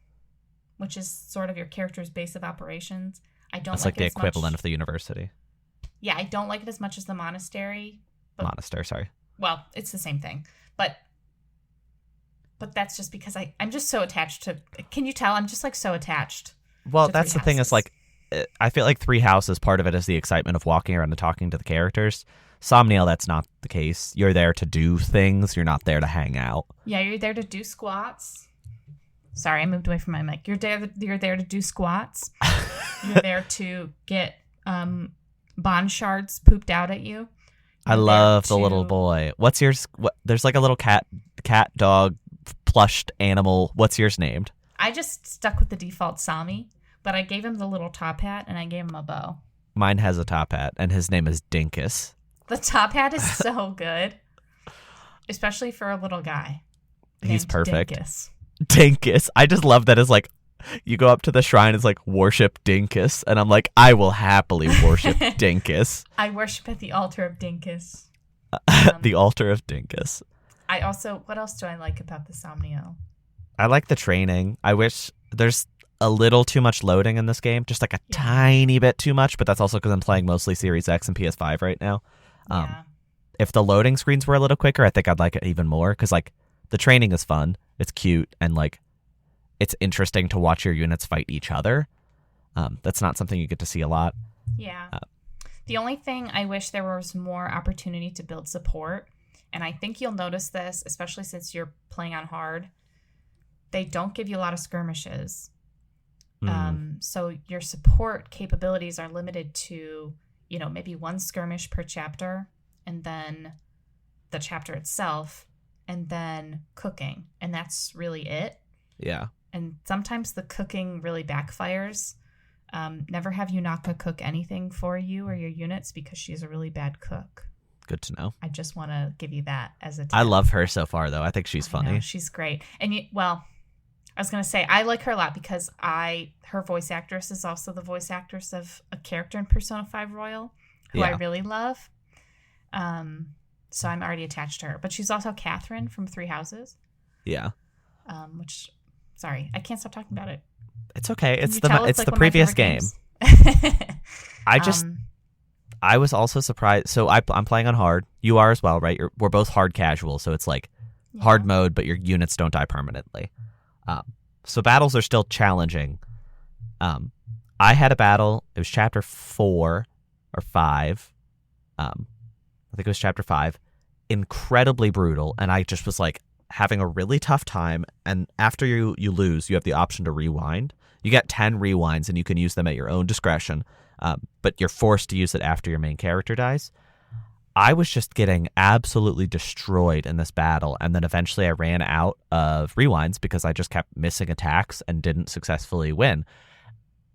which is sort of your character's base of operations. I don't That's like like the it as equivalent much. of the university. Yeah, I don't like it as much as the monastery. But, Monastery, sorry. well, it's the same thing. But that's just because I'm just so attached to... Can you tell? I'm just like so attached. Well, to that's Three the thing is Houses. like, I feel like Three Houses, part of it is the excitement of walking around and talking to the characters. Somniel, that's not the case. You're there to do things. You're not there to hang out. Yeah, you're there to do squats. Sorry, I moved away from my mic. You're there to do squats. You're there to get bond shards pooped out at you. I You're love there the little to- boy. What's yours? There's like a little cat, dog, plushed animal. What's yours named? I just stuck with the default Sami, but I gave him the little top hat and I gave him a bow. Mine has a top hat, and his name is Dinkus. The top hat is so good, especially for a little guy. He's named perfect. Dinkus. Dinkus. I just love that. It's like, you go up to the shrine, it's like, worship Dinkus. And I'm like, I will happily worship Dinkus. I worship at the altar of Dinkus. The altar of Dinkus. I also, what else do I like about the Somniel? I like the training. I wish there's a little too much loading in this game, just like a Yeah. tiny bit too much, but that's also because I'm playing mostly Series X and PS5 right now. Yeah. If the loading screens were a little quicker, I think I'd like it even more, because like the training is fun, it's cute, and like it's interesting to watch your units fight each other. That's not something you get to see a lot. Yeah. The only thing I wish there was more opportunity to build support, and I think you'll notice this, especially since you're playing on hard, they don't give you a lot of skirmishes. So your support capabilities are limited to, maybe one skirmish per chapter, and then the chapter itself, and then cooking. And that's really it. Yeah. And sometimes the cooking really backfires. Never have Yunaka cook anything for you or your units because she's a really bad cook. Good to know. I just want to give you that as a tip. I love her so far, though. I think she's I funny. know, she's great. And I was going to say, I like her a lot because her voice actress is also the voice actress of a character in Persona 5 Royal, who I Yeah. really love. So I'm already attached to her. But she's also Catherine from Three Houses. Yeah. Which, sorry, I can't stop talking about it. It's okay. Can It's you the tell it's like the one of my previous favorite game. games? I was also surprised. So I'm playing on hard. You are as well, right? We're both hard casual, so it's like hard mode, but your units don't die permanently. So battles are still challenging. I had a battle. It was chapter 4 or 5. I think it was chapter 5. Incredibly brutal, and I just was like having a really tough time. And after you lose, you have the option to rewind. You get 10 rewinds, and you can use them at your own discretion. But you're forced to use it after your main character dies. I was just getting absolutely destroyed in this battle, and then eventually I ran out of rewinds because I just kept missing attacks and didn't successfully win.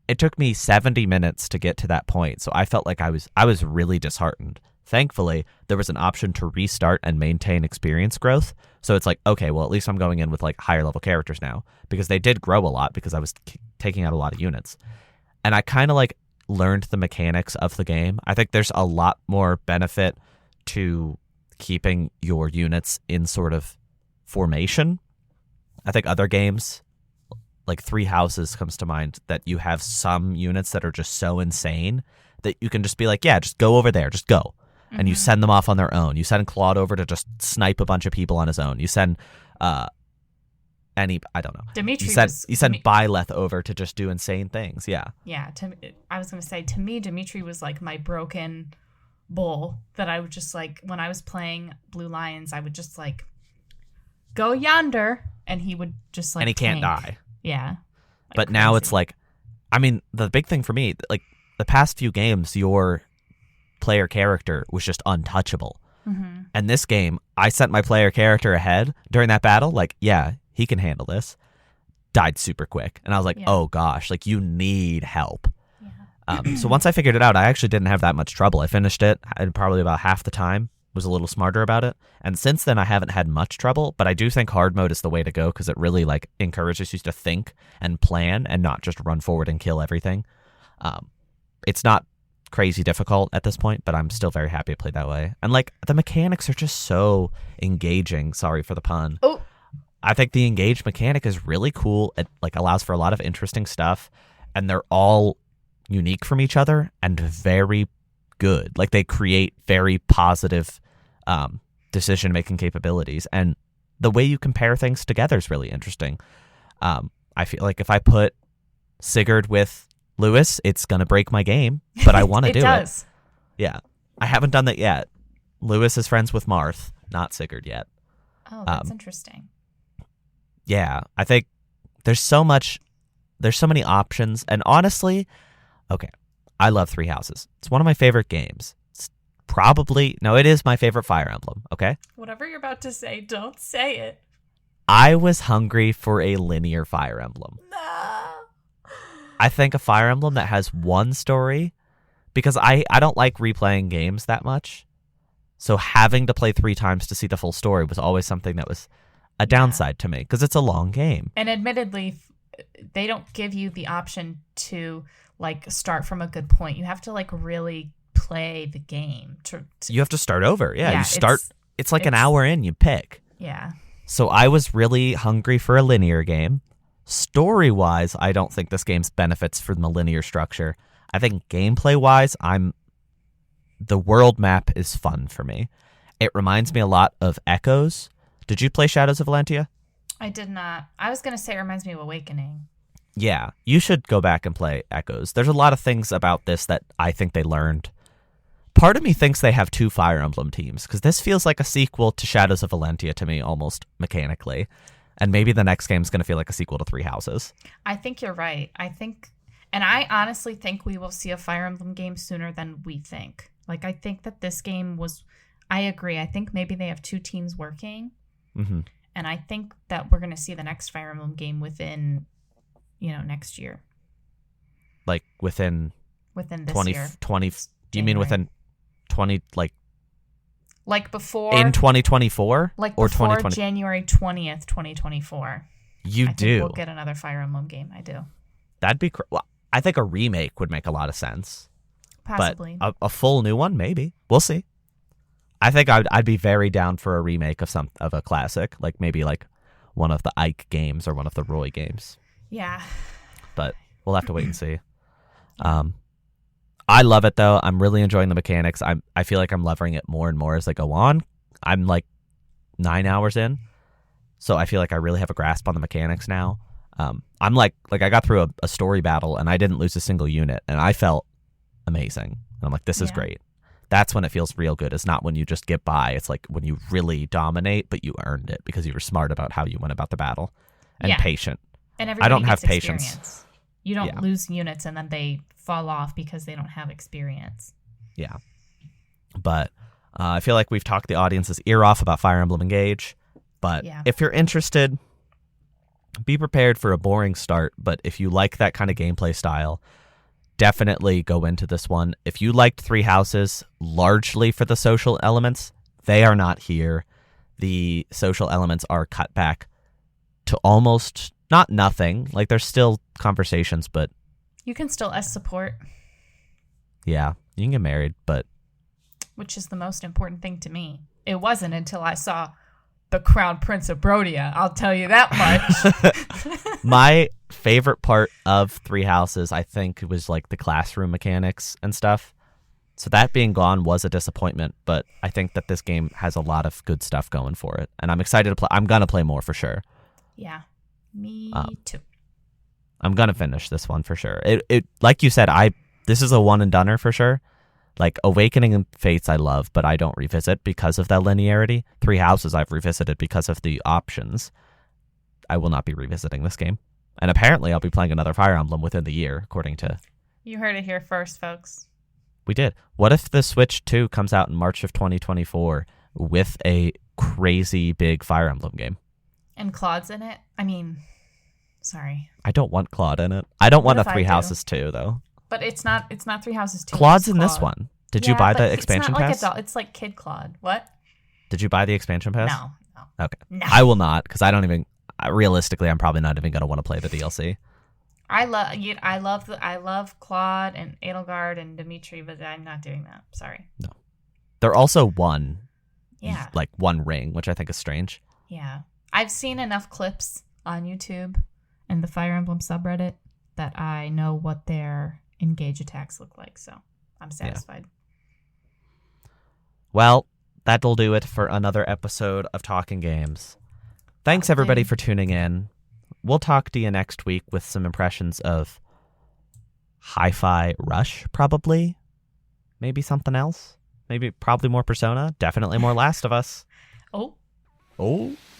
It took me 70 minutes to get to that point, so I felt like I was really disheartened. Thankfully, there was an option to restart and maintain experience growth, so it's like, okay, well, at least I'm going in with like higher level characters now, because they did grow a lot because I was taking out a lot of units. And I kind of like learned the mechanics of the game. I think there's a lot more benefit to keeping your units in sort of formation. I think other games, like Three Houses comes to mind, that you have some units that are just so insane that you can just be like, yeah, just go over there, just go. And you send them off on their own. You send Claude over to just snipe a bunch of people on his own. You send I don't know. Dimitri you send Byleth over to just do insane things. Yeah. Yeah. I was going to say, to me, Dimitri was like my broken bull that I would just like, when I was playing Blue Lions, I would just like go yonder and he would just like, and he can't tank. die. Yeah. Like but crazy. Now it's like, I mean, the big thing for me, like the past few games, your player character was just untouchable. Mm-hmm. And this game, I sent my player character ahead during that battle. Like, yeah, he can handle this. Died super quick. And I was like, oh gosh, like you need help. Yeah. So once I figured it out, I actually didn't have that much trouble. I finished it in probably about half the time, was a little smarter about it. And since then, I haven't had much trouble, but I do think hard mode is the way to go because it really like encourages you to think and plan and not just run forward and kill everything. It's not crazy difficult at this point, but I'm still very happy I played that way. And like the mechanics are just so engaging. Sorry for the pun. Oh. I think the engage mechanic is really cool. It like allows for a lot of interesting stuff, and they're all unique from each other and very good. Like they create very positive decision making capabilities, and the way you compare things together is really interesting. I feel like if I put Sigurd with Lewis, it's gonna break my game, but I want to do does. it. Yeah, I haven't done that yet. Lewis is friends with Marth, not Sigurd yet. Oh, that's interesting. Yeah, I think there's so many options, and honestly, okay, I love Three Houses. It's one of my favorite games. It is my favorite Fire Emblem, okay? Whatever you're about to say, don't say it. I was hungry for a linear Fire Emblem. No. I think a Fire Emblem that has one story, because I don't like replaying games that much, so having to play 3 times to see the full story was always something that was a downside to me, because it's a long game. And admittedly, they don't give you the option to like start from a good point. You have to like really play the game. You have to start over. Yeah, you start. It's like an hour in, you pick. Yeah. So I was really hungry for a linear game. Story-wise, I don't think this game's benefits from the linear structure. I think gameplay-wise, the world map is fun for me. It reminds me a lot of Echoes. Did you play Shadows of Valentia? I did not. I was going to say it reminds me of Awakening. Yeah, you should go back and play Echoes. There's a lot of things about this that I think they learned. Part of me thinks they have 2 Fire Emblem teams, because this feels like a sequel to Shadows of Valentia to me, almost mechanically. And maybe the next game's going to feel like a sequel to Three Houses. I think you're right. I honestly think we will see a Fire Emblem game sooner than we think. Like, I think that this game I agree. I think maybe they have 2 teams working. Mm-hmm. And I think that we're going to see the next Fire Emblem game within, next year. Like within this year. 20, do you mean within 20, like before in 2024? Like or before 2020? January 20th, 2024. I think we'll get another Fire Emblem game. I do. That'd be well, I think a remake would make a lot of sense. Possibly. But a full new one, maybe. We'll see. I think I'd be very down for a remake of a classic, like maybe like one of the Ike games or one of the Roy games. Yeah. But we'll have to wait and see. I love it though. I'm really enjoying the mechanics. I feel like I'm loving it more and more as I go on. I'm like 9 hours in, so I feel like I really have a grasp on the mechanics now. I'm like I got through a story battle and I didn't lose a single unit, and I felt amazing. And I'm like, this is great. That's when it feels real good. It's not when you just get by. It's like when you really dominate, but you earned it because you were smart about how you went about the battle and patient. And everybody I don't have gets patience. Experience. You don't lose units and then they fall off because they don't have experience. Yeah. But I feel like we've talked the audience's ear off about Fire Emblem Engage. But if you're interested, be prepared for a boring start. But if you like that kind of gameplay style, definitely go into this one. If you liked Three Houses largely for the social elements, they are not here. The social elements are cut back to almost not nothing. Like there's still conversations, but you can still support. Yeah, you can get married, but which is the most important thing to me. It wasn't until I saw the Crown Prince of Brodia, I'll tell you that much. My favorite part of Three Houses, I think, was like the classroom mechanics and stuff. So that being gone was a disappointment, but I think that this game has a lot of good stuff going for it, and I'm excited to play. I'm gonna play more for sure. Yeah, me too. I'm gonna finish this one for sure. It like you said, this is a one and doneer for sure. Like Awakening and Fates I love, but I don't revisit because of that linearity. Three Houses I've revisited because of the options. I will not be revisiting this game. And apparently I'll be playing another Fire Emblem within the year, according to... You heard it here first, folks. We did. What if the Switch 2 comes out in March of 2024 with a crazy big Fire Emblem game? And Claude's in it? I mean, sorry. I don't want Claude in it. I don't want a Three Houses 2, though. But it's not Three Houses 2. Claude's in this one. Did you buy the expansion pass? It's not like it's like Kid Claude. What? Did you buy the expansion pass? No. Okay. No. I will not, because I don't even... Realistically, I'm probably not even going to want to play the DLC. I love Claude and Edelgard and Dimitri, but I'm not doing that. Sorry. No. They're also one. Yeah. Like one ring, which I think is strange. Yeah. I've seen enough clips on YouTube and the Fire Emblem subreddit that I know what their engage attacks look like, so I'm satisfied. Yeah. Well, that'll do it for another episode of Talking Games. Thanks, everybody, for tuning in. We'll talk to you next week with some impressions of Hi-Fi Rush, probably. Maybe something else. Probably more Persona. Definitely more Last of Us. Oh,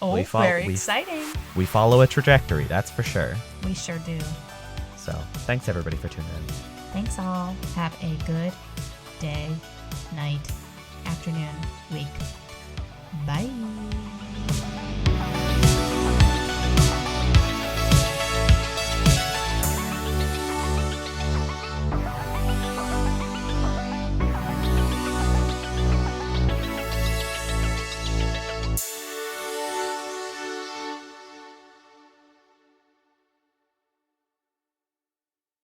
very exciting. We follow a trajectory, that's for sure. We sure do. So, thanks, everybody, for tuning in. Thanks, all. Have a good day, night, afternoon, week. Bye.